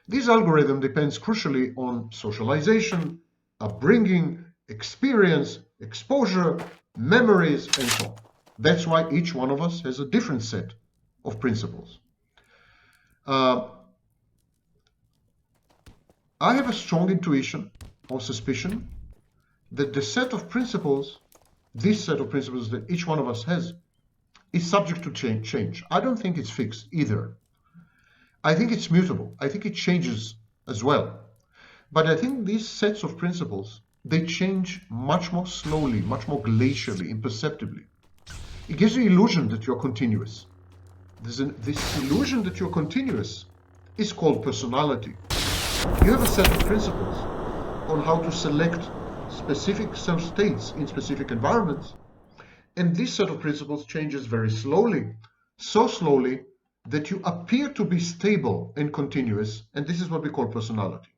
this algorithm depends crucially on socialization, upbringing, experience, exposure, memories, and so on. That's why each one of us has a different set of principles. I have a strong intuition or suspicion that the set of principles, this set of principles that each one of us has, is subject to change. I don't think it's fixed either. I think it's mutable. I think it changes as well. But I think these sets of principles, they change much more slowly, much more glacially, imperceptibly. It gives the illusion that you're continuous. This illusion that you're continuous is called personality. You have a set of principles on how to select specific self-states in specific environments, and this set of principles changes very slowly, so slowly that you appear to be stable and continuous, and this is what we call personality.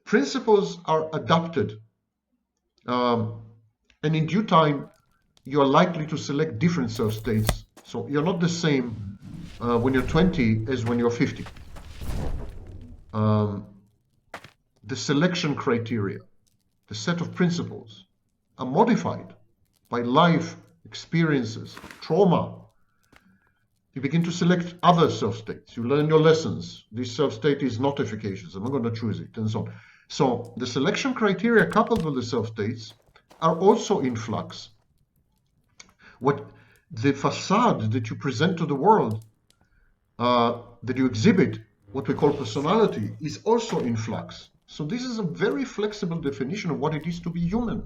Principles are adapted, and in due time, you are likely to select different self-states. So you're not the same when you're 20 as when you're 50. The selection criteria, the set of principles, are modified by life experiences, trauma. You begin to select other self-states. You learn your lessons. This self-state is not efficacious. I'm not going to choose it, and so on. So the selection criteria coupled with the self-states are also in flux. What the facade that you present to the world, that you exhibit, what we call personality, is also in flux. So this is a very flexible definition of what it is to be human.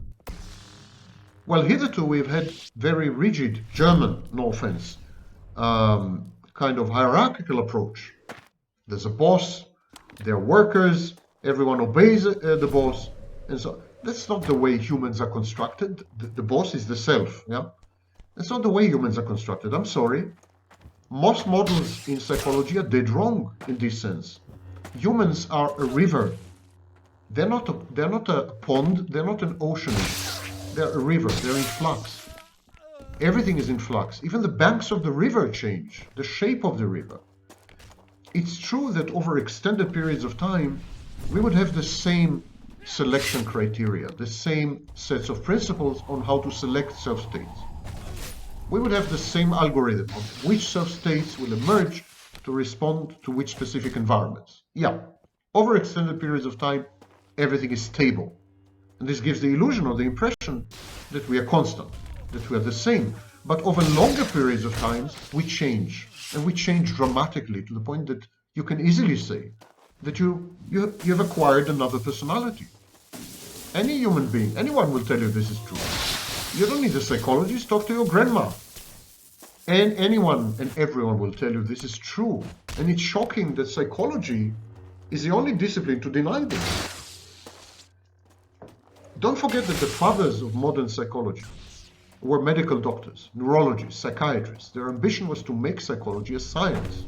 Well, hitherto we've had very rigid German, no offense, kind of hierarchical approach. There's a boss, there are workers, everyone obeys the boss, and so that's not the way humans are constructed. The boss is the self, yeah? That's not the way humans are constructed. I'm sorry. Most models in psychology are dead wrong in this sense. Humans are a river. They're not a pond, they're not an ocean. They're a river, they're in flux. Everything is in flux. Even the banks of the river change, the shape of the river. It's true that over extended periods of time, we would have the same selection criteria, the same sets of principles on how to select self-states. We would have the same algorithm of which self-states will emerge to respond to which specific environments. Yeah, over extended periods of time, everything is stable. And this gives the illusion or the impression that we are constant, that we are the same. But over longer periods of time, we change. And we change dramatically to the point that you can easily say that you have acquired another personality. Any human being, anyone will tell you this is true. You don't need a psychologist, talk to your grandma. And anyone and everyone will tell you this is true. And it's shocking that psychology is the only discipline to deny this. Don't forget that the fathers of modern psychology were medical doctors, neurologists, psychiatrists. Their ambition was to make psychology a science.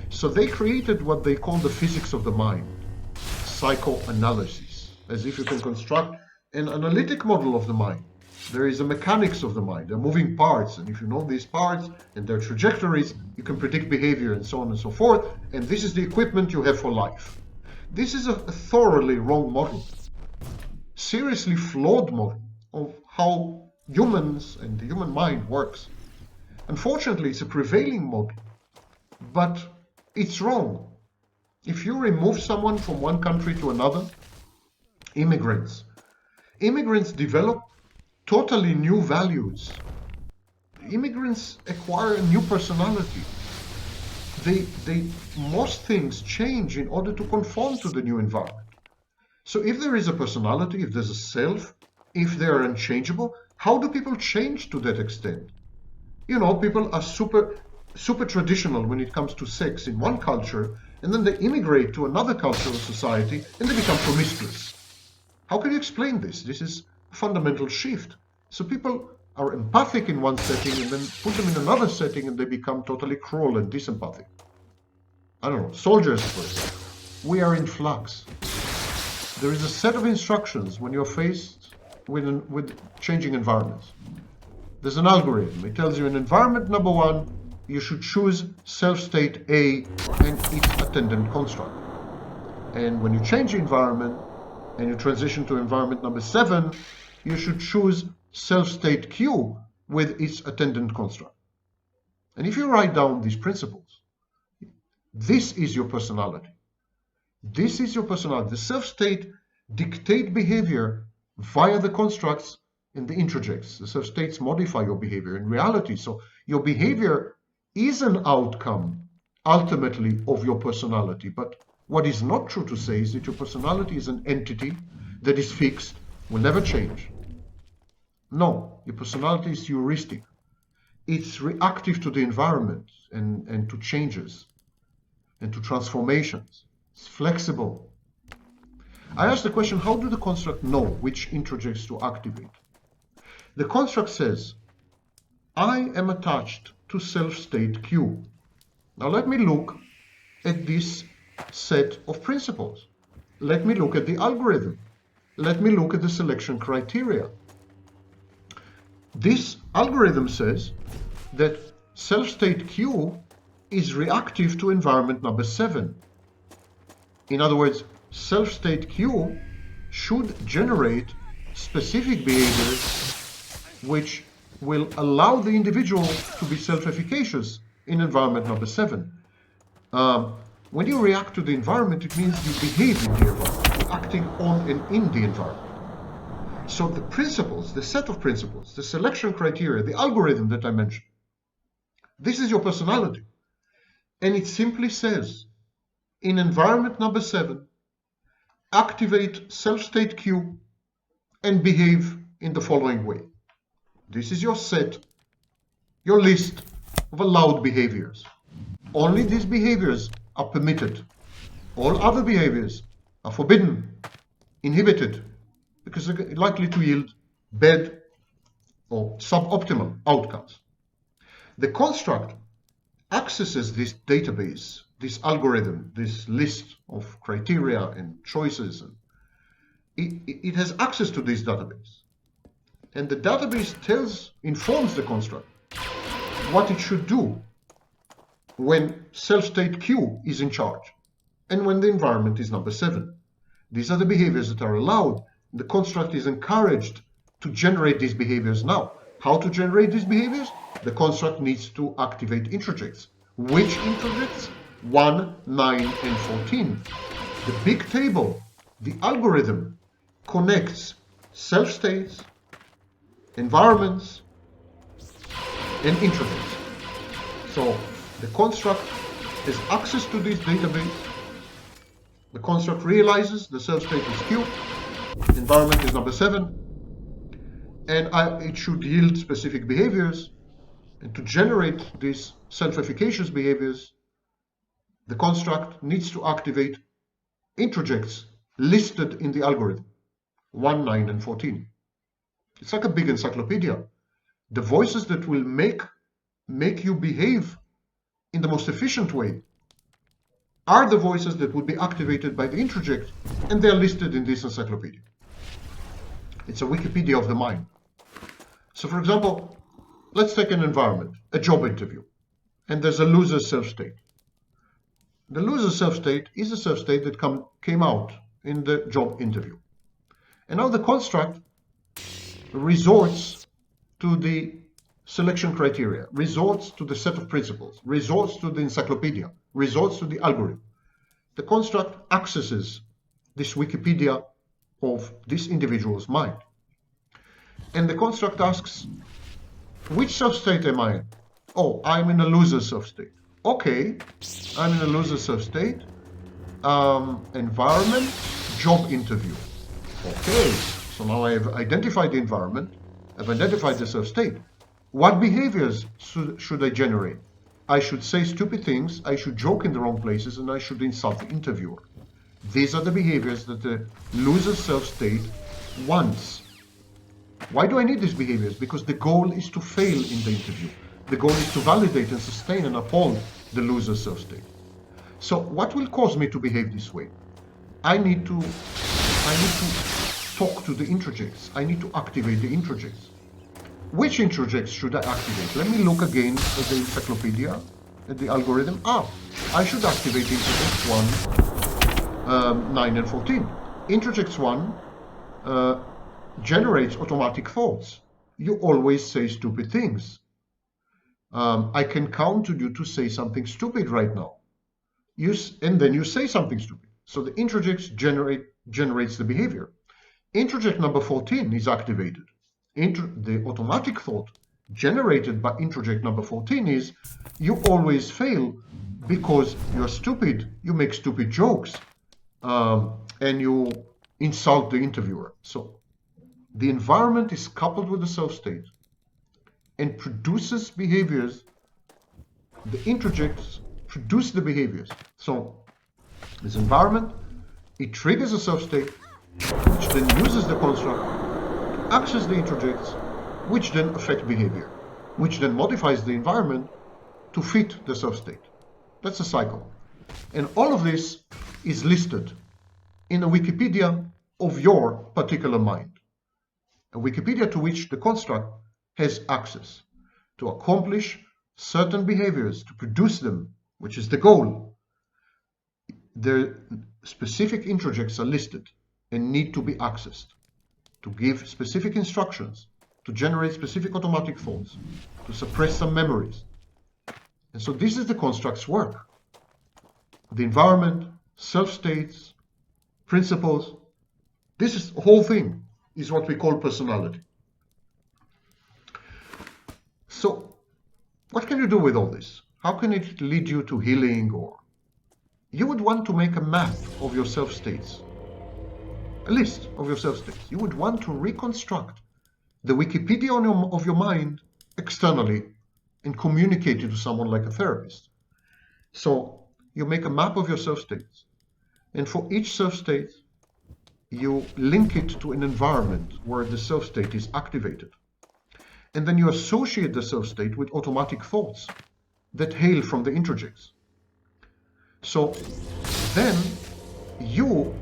So they created what they call the physics of the mind, psychoanalysis, as if you can construct an analytic model of the mind. There is a mechanics of the mind, there are moving parts, and if you know these parts and their trajectories, you can predict behavior and so on and so forth, and this is the equipment you have for life. This is a thoroughly wrong model, seriously flawed model of how humans and the human mind works. Unfortunately, it's a prevailing model, but it's wrong. If you remove someone from one country to another, immigrants develop totally new values. Immigrants acquire a new personality. Most things change in order to conform to the new environment. So if there is a personality, if there's a self, if they are unchangeable, how do people change to that extent? You know, people are super traditional when it comes to sex in one culture, and then they immigrate to another cultural society and they become promiscuous. How can you explain this? This is a fundamental shift. So people are empathic in one setting and then put them in another setting and they become totally cruel and disempathic. I don't know, soldiers first. We are in flux. There is a set of instructions when you're faced with changing environments. There's an algorithm. It tells you in environment number 1, you should choose self-state A and its attendant construct. And when you change the environment and you transition to environment number 7, you should choose self-state Q with its attendant construct. And if you write down these principles, this is your personality. This is your personality. The self-state dictate behavior via the constructs and the introjects. The self-states modify your behavior in reality. So your behavior is an outcome, ultimately, of your personality. But what is not true to say is that your personality is an entity that is fixed, will never change. No, your personality is heuristic. It's reactive to the environment and to changes and to transformations. It's flexible. I asked the question, how do the construct know which introjects to activate? The construct says, I am attached to self-state Q. Now let me look at this set of principles. Let me look at the algorithm. Let me look at the selection criteria. This algorithm says that self-state Q is reactive to environment number 7. In other words, self-state Q should generate specific behaviors which will allow the individual to be self-efficacious in environment number 7. When you react to the environment, it means you behave in the environment, you're acting on and in the environment. So the principles, the set of principles, the selection criteria, the algorithm that I mentioned, this is your personality. And it simply says, in environment number 7, activate self-state Q and behave in the following way. This is your set, your list of allowed behaviors. Only these behaviors are permitted. All other behaviors are forbidden, inhibited, because they're likely to yield bad or suboptimal outcomes. The construct accesses this database, this algorithm, this list of criteria and choices. And it has access to this database. And the database informs the construct what it should do when self-state Q is in charge and when the environment is number 7. These are the behaviors that are allowed. The construct is encouraged to generate these behaviors now. How to generate these behaviors? The construct needs to activate introjects. Which introjects? 1, 9, and 14. The big table, the algorithm, connects self-states, environments, and introjects. So the construct has access to this database. The construct realizes the self-state is Q, environment is number 7, and it should yield specific behaviors. And to generate these self-efficacious behaviors, the construct needs to activate introjects listed in the algorithm, 1, 9, and 14. It's like a big encyclopedia. The voices that will make you behave in the most efficient way are the voices that will be activated by the introject, and they're listed in this encyclopedia. It's a Wikipedia of the mind. So for example, let's take an environment, a job interview, and there's a loser self-state. The loser self-state is a self-state that came out in the job interview. And now the construct resorts to the selection criteria, resorts to the set of principles, resorts to the encyclopedia, resorts to the algorithm. The construct accesses this Wikipedia of this individual's mind. And the construct asks, which self-state am I in? Oh, I'm in a loser self-state. Okay, I'm in a loser self-state. Environment, job interview. Okay, so now I have identified the environment, I've identified the self-state. What behaviors should I generate? I should say stupid things, I should joke in the wrong places, and I should insult the interviewer. These are the behaviors that the loser self-state wants. Why do I need these behaviors? Because the goal is to fail in the interview. The goal is to validate and sustain and uphold the loser self-state. So what will cause me to behave this way? I need to talk to the introjects. I need to activate the introjects. Which introjects should I activate? Let me look again at the encyclopedia, at the algorithm. I should activate introjects 1, 9, and 14. Introjects 1 generates automatic thoughts. You always say stupid things. I can count on you to say something stupid right now. And then you say something stupid. So the introject generates the behavior. Introject number 14 is activated. The automatic thought generated by introject number 14 is, you always fail because you're stupid, you make stupid jokes, and you insult the interviewer. So the environment is coupled with the self-state and produces behaviors. The introjects produce the behaviors. So this environment, it triggers a self-state, which then uses the construct to access the introjects, which then affect behavior, which then modifies the environment to fit the self-state. That's a cycle. And all of this is listed in a Wikipedia of your particular mind, a Wikipedia to which the construct has access to accomplish certain behaviors, to produce them, which is the goal. The specific introjects are listed and need to be accessed to give specific instructions, to generate specific automatic thoughts, to suppress some memories. And so this is the construct's work. The environment, self-states, principles, this is the whole thing. is what we call personality. So what can you do with all this? How can it lead you to healing? Or you would want to make a map of your self-states, a list of your self-states. You would want to reconstruct the Wikipedia of your mind externally and communicate it to someone like a therapist. So you make a map of your self-states, and for each self-state, you link it to an environment where the self-state is activated. And then you associate the self-state with automatic thoughts that hail from the introjects. So then you,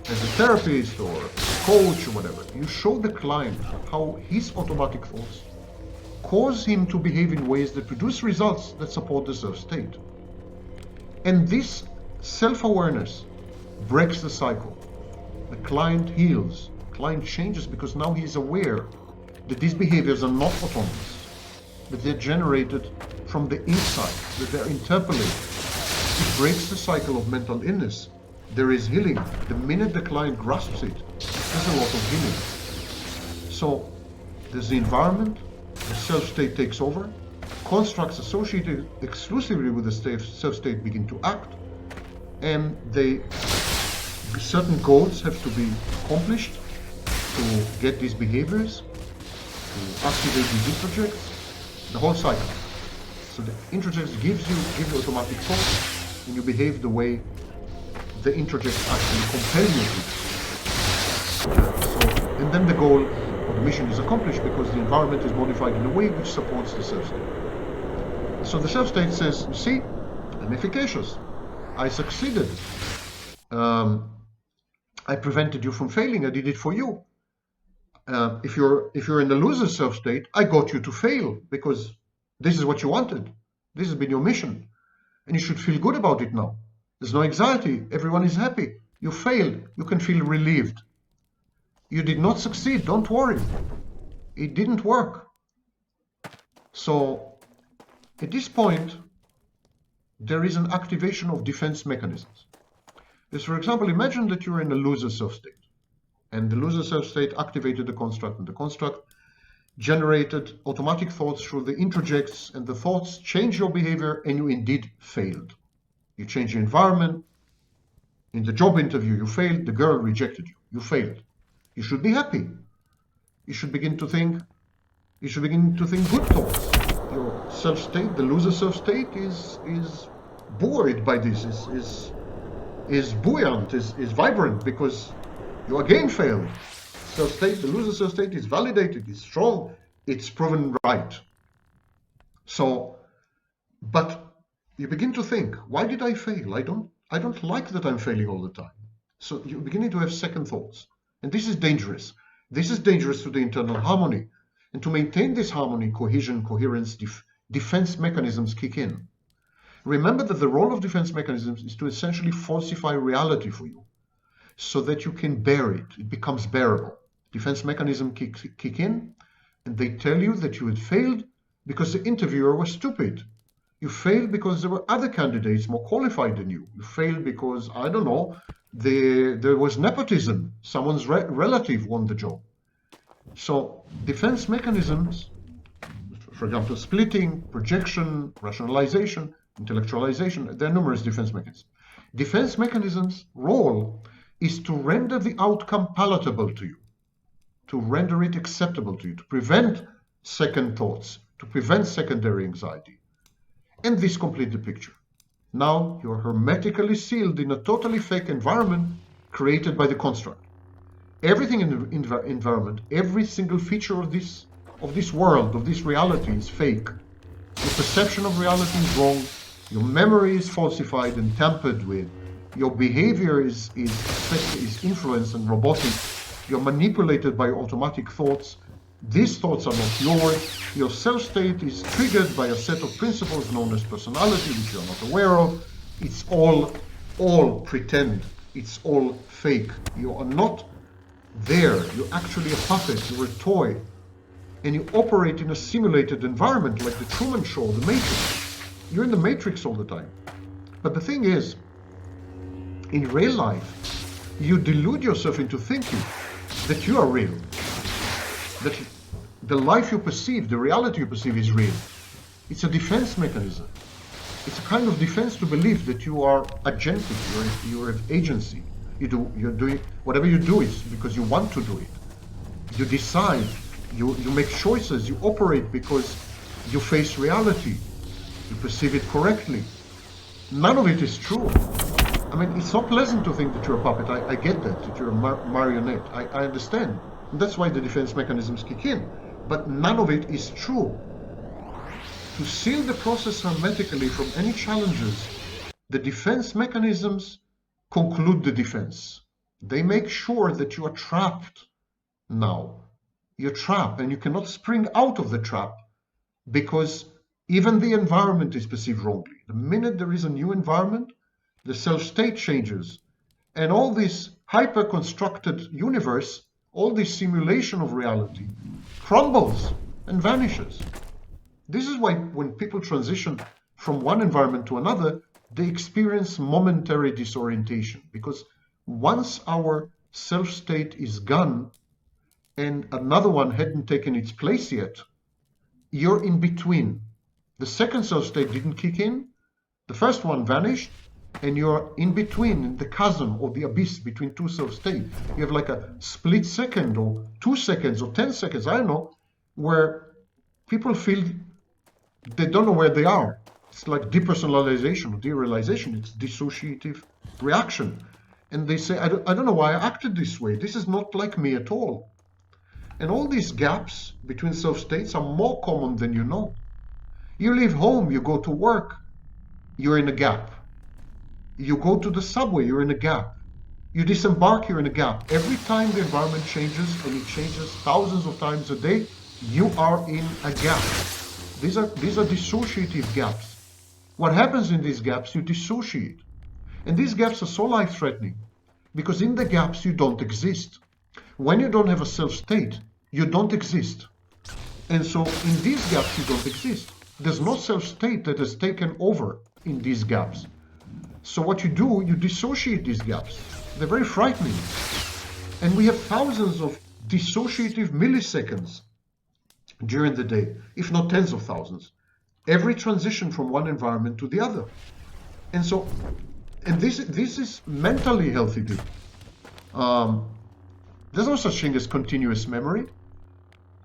as a therapist or a coach or whatever, you show the client how his automatic thoughts cause him to behave in ways that produce results that support the self-state. And this self-awareness breaks the cycle. The client heals, the client changes, because now he is aware that these behaviors are not autonomous, that they're generated from the inside, that they're interpolated. It breaks the cycle of mental illness. There is healing. The minute the client grasps it, there's a lot of healing. So there's the environment, the self-state takes over, constructs associated exclusively with the self-state begin to act, and certain goals have to be accomplished to get these behaviors, to activate these introjects, the whole cycle. So the introjects give you automatic thoughts, and you behave the way the introjects actually compel you to. So, and then the goal or the mission is accomplished because the environment is modified in a way which supports the self-state. So the self-state says, you see, I'm efficacious. I succeeded. I prevented you from failing. I did it for you. If you're in the loser self-state, I got you to fail because this is what you wanted. This has been your mission. And you should feel good about it now. There's no anxiety. Everyone is happy. You failed. You can feel relieved. You did not succeed. Don't worry. It didn't work. So at this point, there is an activation of defense mechanisms. Because, for example, imagine that you're in a loser self-state, and the loser self-state activated the construct, and the construct generated automatic thoughts through the introjects, and the thoughts change your behavior, and you indeed failed. You change your environment. In the job interview, you failed. The girl rejected you. You failed. You should be happy. You should begin to think good thoughts. Your self-state, the loser self-state, is buoyed by this, is buoyant, is vibrant, because you again failed. Self-state, the loser self-state is validated, is strong, it's proven right. So, but you begin to think, why did I fail? I don't like that I'm failing all the time. So you're beginning to have second thoughts. And this is dangerous. This is dangerous to the internal harmony. And to maintain this harmony, cohesion, coherence, defense mechanisms kick in. Remember that the role of defense mechanisms is to essentially falsify reality for you so that you can bear it. It becomes bearable. Defense mechanisms kick in, and they tell you that you had failed because the interviewer was stupid. You failed because there were other candidates more qualified than you. You failed because, I don't know, there was nepotism. Someone's relative won the job. So defense mechanisms, for example, splitting, projection, rationalization, intellectualization, there are numerous defense mechanisms. Defense mechanisms' role is to render the outcome palatable to you, to render it acceptable to you, to prevent second thoughts, to prevent secondary anxiety. And this completes the picture. Now you're hermetically sealed in a totally fake environment created by the construct. Everything in the environment, every single feature of this world, of this reality is fake. Your perception of reality is wrong. Your memory is falsified and tampered with. Your behavior is influenced and robotic. You're manipulated by automatic thoughts. These thoughts are not yours. Your self-state is triggered by a set of principles known as personality, which you're not aware of. It's all pretend. It's all fake. You are not there. You're actually a puppet. You're a toy. And you operate in a simulated environment like the Truman Show, the Matrix. You're in the Matrix all the time. But the thing is, in real life, you delude yourself into thinking that you are real. that the life you perceive, the reality you perceive is real. It's a defense mechanism. It's a kind of defense to believe that you are agentic, you have agency. You're doing whatever you do is because you want to do it. You decide, you make choices, you operate because you face reality. You perceive it correctly. None of it is true. I mean, it's so pleasant to think that you're a puppet. I get that you're a marionette. I understand. And that's why the defense mechanisms kick in. But none of it is true. To seal the process hermetically from any challenges, the defense mechanisms conclude the defense. They make sure that you are trapped now. You're trapped and you cannot spring out of the trap because even the environment is perceived wrongly. The minute there is a new environment, the self-state changes. And all this hyper-constructed universe, all this simulation of reality, crumbles and vanishes. This is why when people transition from one environment to another, they experience momentary disorientation. Because once our self-state is gone and another one hadn't taken its place yet, you're in between. The second self-state didn't kick in, the first one vanished, and you're in between, in the chasm or the abyss between two self-states. You have like a split second or 2 seconds or 10 seconds, I don't know, where people feel they don't know where they are. It's like depersonalization or derealization. It's dissociative reaction. And they say, I don't know why I acted this way. This is not like me at all. And all these gaps between self-states are more common than you know. You leave home, you go to work, you're in a gap. You go to the subway, you're in a gap. You disembark, you're in a gap. Every time the environment changes, and it changes thousands of times a day, you are in a gap. These are dissociative gaps. What happens in these gaps, you dissociate. And these gaps are so life-threatening because in the gaps you don't exist. When you don't have a self-state, you don't exist. And so in these gaps you don't exist. There's no self-state that has taken over in these gaps. So what you do, you dissociate these gaps. They're very frightening. And we have thousands of dissociative milliseconds during the day, if not tens of thousands. Every transition from one environment to the other. And so, and this is mentally healthy. There's no such thing as continuous memory.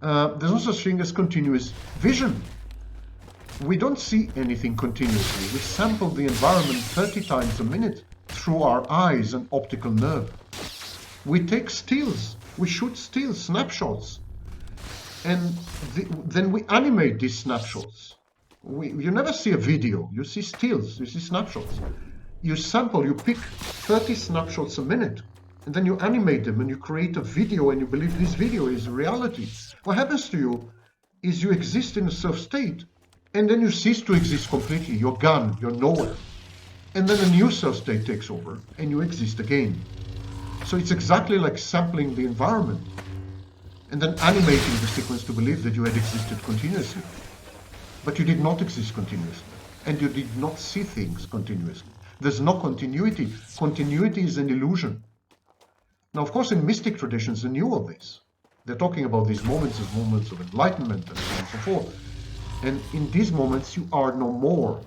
There's no such thing as continuous vision. We don't see anything continuously. We sample the environment 30 times a minute through our eyes and optical nerve. We take stills. We shoot stills, snapshots. And then we animate these snapshots. You never see a video. You see stills. You see snapshots. You sample. You pick 30 snapshots a minute. And then you animate them and you create a video and you believe this video is reality. What happens to you is you exist in a self-state and then you cease to exist completely. You're gone. You're nowhere. And then a new self-state takes over and you exist again. So it's exactly like sampling the environment and then animating the sequence to believe that you had existed continuously. But you did not exist continuously. And you did not see things continuously. There's no continuity. Continuity is an illusion. Now, of course, in mystic traditions, they knew all this. They're talking about these moments as moments of enlightenment and so on and so forth. And in these moments, you are no more.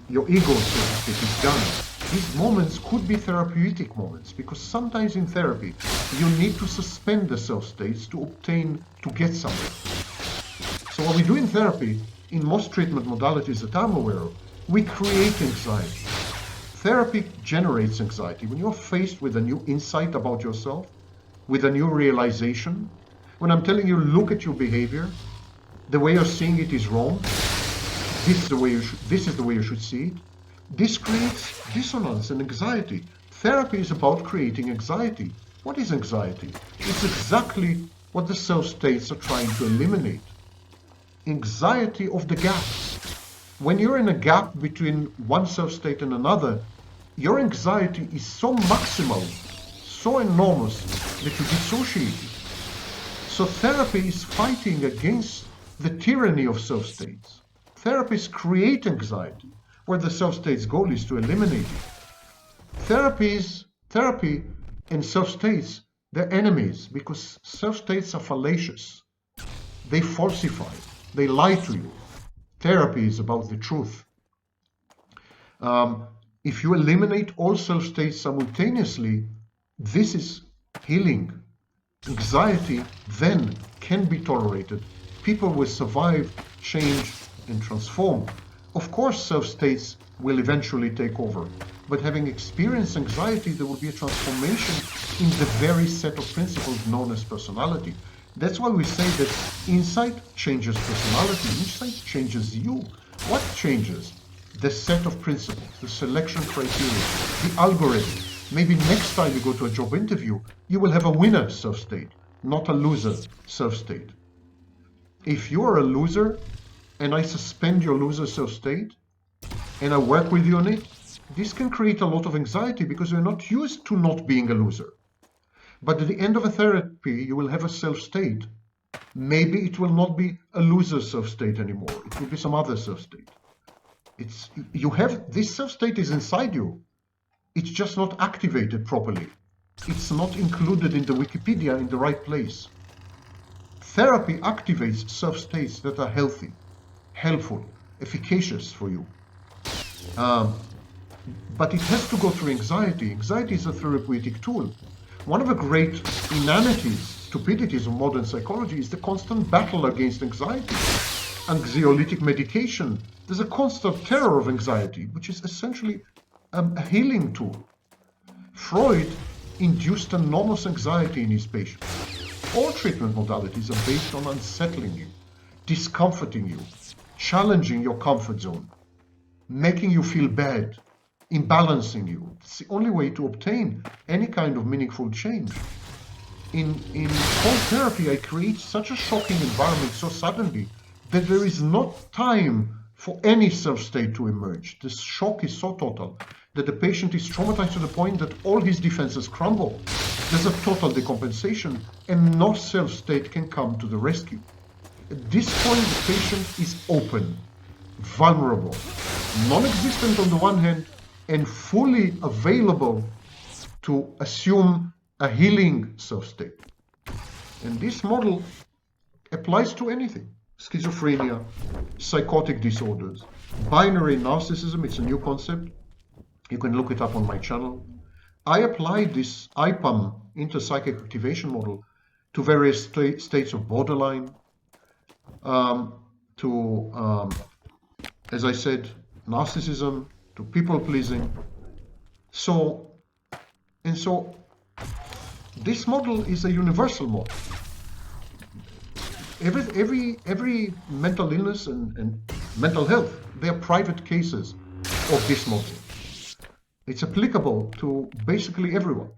Your ego, so to speak, is gone. These moments could be therapeutic moments because sometimes in therapy, you need to suspend the self-states to get somewhere. So what we do in therapy, in most treatment modalities that I'm aware of, we create anxiety. Therapy generates anxiety. When you're faced with a new insight about yourself, with a new realization, when I'm telling you, look at your behavior, the way you're seeing it is wrong, this is the way you should see it, this creates dissonance and anxiety. Therapy is about creating anxiety. What is anxiety? It's exactly what the self-states are trying to eliminate. Anxiety of the gaps. When you're in a gap between one self-state and another, your anxiety is so maximal, so enormous, that you dissociate it. So therapy is fighting against the tyranny of self-states. Therapists create anxiety, where the self-state's goal is to eliminate it. Therapy and self-states They're enemies because self-states are fallacious. They falsify. They lie to you. Therapy is about the truth. If you eliminate all self-states simultaneously, this is healing. Anxiety then can be tolerated. People will survive, change, and transform. Of course, self-states will eventually take over, but having experienced anxiety, there will be a transformation in the very set of principles known as personality. That's why we say that insight changes personality, insight changes you. What changes? The set of principles, the selection criteria, the algorithm. Maybe next time you go to a job interview, you will have a winner self-state, not a loser self-state. If you are a loser and I suspend your loser self-state and I work with you on it, this can create a lot of anxiety because you're not used to not being a loser. But at the end of a therapy, you will have a self-state. Maybe it will not be a loser self-state anymore. It will be some other self-state. This self-state is inside you. It's just not activated properly. It's not included in the Wikipedia in the right place. Therapy activates self-states that are healthy, helpful, efficacious for you. But it has to go through anxiety. Anxiety is a therapeutic tool. One of the great inanities, stupidities of modern psychology is the constant battle against anxiety. Anxiolytic medication. There's a constant terror of anxiety, which is essentially a healing tool. Freud induced enormous anxiety in his patients. All treatment modalities are based on unsettling you, discomforting you, challenging your comfort zone, making you feel bad, imbalancing you. It's the only way to obtain any kind of meaningful change. In cold therapy, I create such a shocking environment so suddenly that there is not time for any self-state to emerge. The shock is so total that the patient is traumatized to the point that all his defenses crumble. There's a total decompensation and no self-state can come to the rescue. At this point, the patient is open, vulnerable, non-existent on the one hand, and fully available to assume a healing self-state. And this model applies to anything. Schizophrenia, psychotic disorders, binary narcissism, it's a new concept. You can look it up on my channel. I applied this IPAM, interpsychic activation model, to various states of borderline, as I said, narcissism, to people-pleasing. So this model is a universal model. Every mental illness and mental health, they are private cases of this model. It's applicable to basically everyone.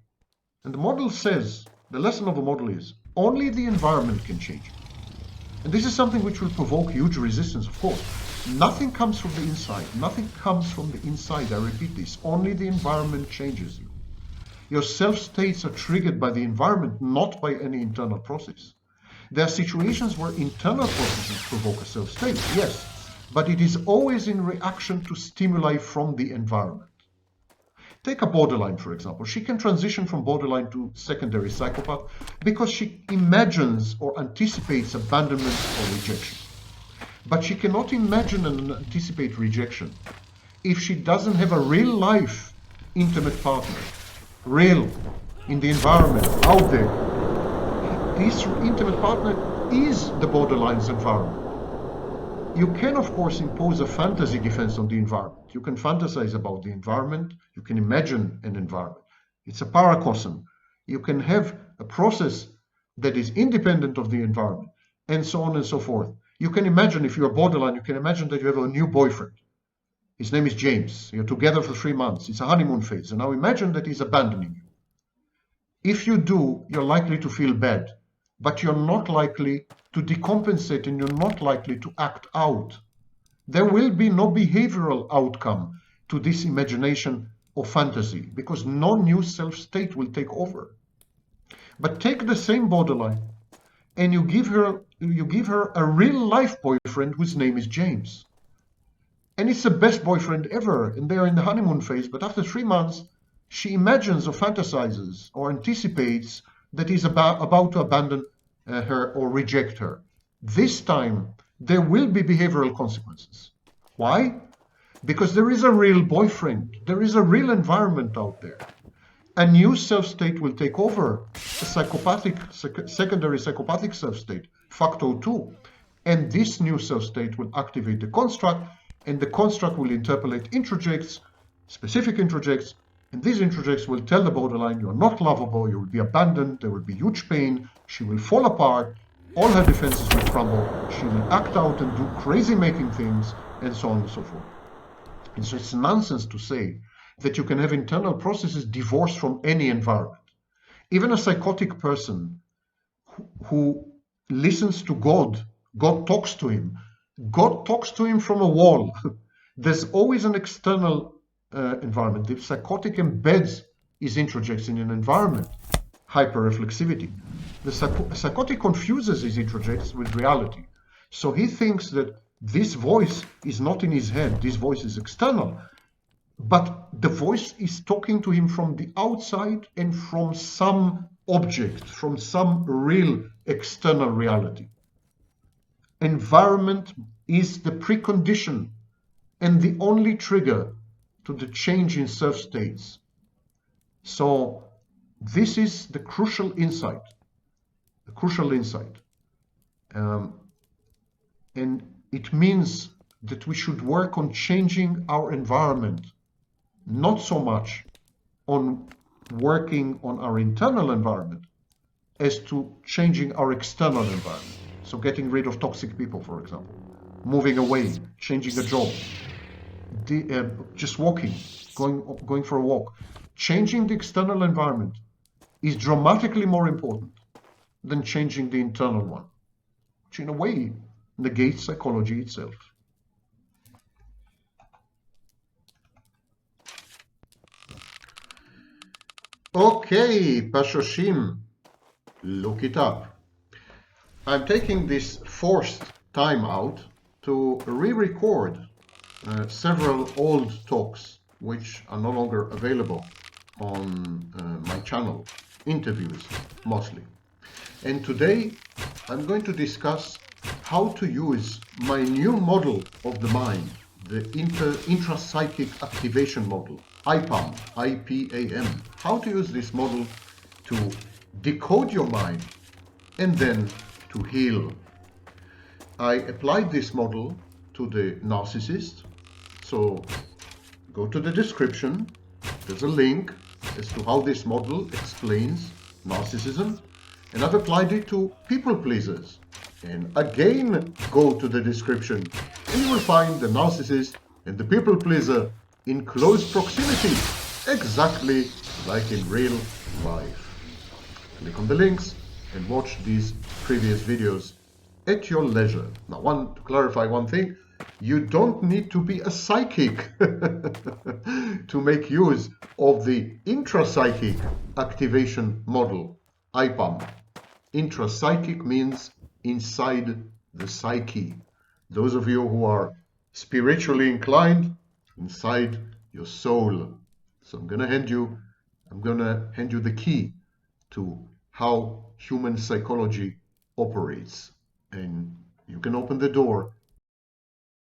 And the model says, the lesson of the model is, only the environment can change you. And this is something which will provoke huge resistance, of course. Nothing comes from the inside. Nothing comes from the inside. I repeat this. Only the environment changes you. Your self-states are triggered by the environment, not by any internal process. There are situations where internal processes provoke a self-state, yes, but it is always in reaction to stimuli from the environment. Take a borderline, for example. She can transition from borderline to secondary psychopath because she imagines or anticipates abandonment or rejection. But she cannot imagine and anticipate rejection if she doesn't have a real life intimate partner, real, in the environment, out there. This intimate partner is the borderline's environment. You can, of course, impose a fantasy defense on the environment. You can fantasize about the environment. You can imagine an environment. It's a paracosm. You can have a process that is independent of the environment, and so on and so forth. You can imagine, if you're borderline, you can imagine that you have a new boyfriend. His name is James. You're together for 3 months. It's a honeymoon phase. And now imagine that he's abandoning you. If you do, you're likely to feel bad, but you're not likely to decompensate and you're not likely to act out. There will be no behavioral outcome to this imagination or fantasy because no new self-state will take over. But take the same borderline and you give her a real life boyfriend whose name is James. And it's the best boyfriend ever, and they're in the honeymoon phase, but after 3 months, she imagines or fantasizes or anticipates that is about to abandon her or reject her. This time, there will be behavioral consequences. Why? Because there is a real boyfriend, there is a real environment out there. A new self-state will take over, a secondary psychopathic self-state, factor 2. And this new self-state will activate the construct, and the construct will interpolate introjects, specific introjects, and these introjects will tell the borderline, you're not lovable, you will be abandoned, there will be huge pain, she will fall apart, all her defenses will crumble, she will act out and do crazy-making things, and so on and so forth. And so it's nonsense to say that you can have internal processes divorced from any environment. Even a psychotic person who listens to God, God talks to him. God talks to him from a wall. There's always an external environment. The psychotic embeds his introjects in an environment, hyperreflexivity. The psychotic confuses his introjects with reality. So he thinks that this voice is not in his head, this voice is external. But the voice is talking to him from the outside and from some object, from some real external reality. Environment is the precondition and the only trigger to the change in self-states. So this is the crucial insight, and it means that we should work on changing our environment, not so much on working on our internal environment as to changing our external environment. So getting rid of toxic people, for example, moving away, changing a job, just walking, going for a walk. Changing the external environment is dramatically more important than changing the internal one, which in a way negates psychology itself. Okay, Pashoshim, look it up. I'm taking this forced time out to re-record several old talks which are no longer available on my channel, interviews mostly. And today I'm going to discuss how to use my new model of the mind, the intrapsychic activation model, IPAM, IPAM. How to use this model to decode your mind and then to heal. I applied this model to the narcissist. So go to the description. There's a link as to how this model explains narcissism. And I've applied it to people pleasers. And again, go to the description and you will find the narcissist and the people pleaser in close proximity, exactly like in real life. Click on the links and watch these previous videos at your leisure. Now, to clarify one thing, you don't need to be a psychic to make use of the intrapsychic activation model, IPAM. Intrapsychic means inside the psyche. Those of you who are spiritually inclined, inside your soul. So I'm gonna hand you the key to how human psychology operates, and you can open the door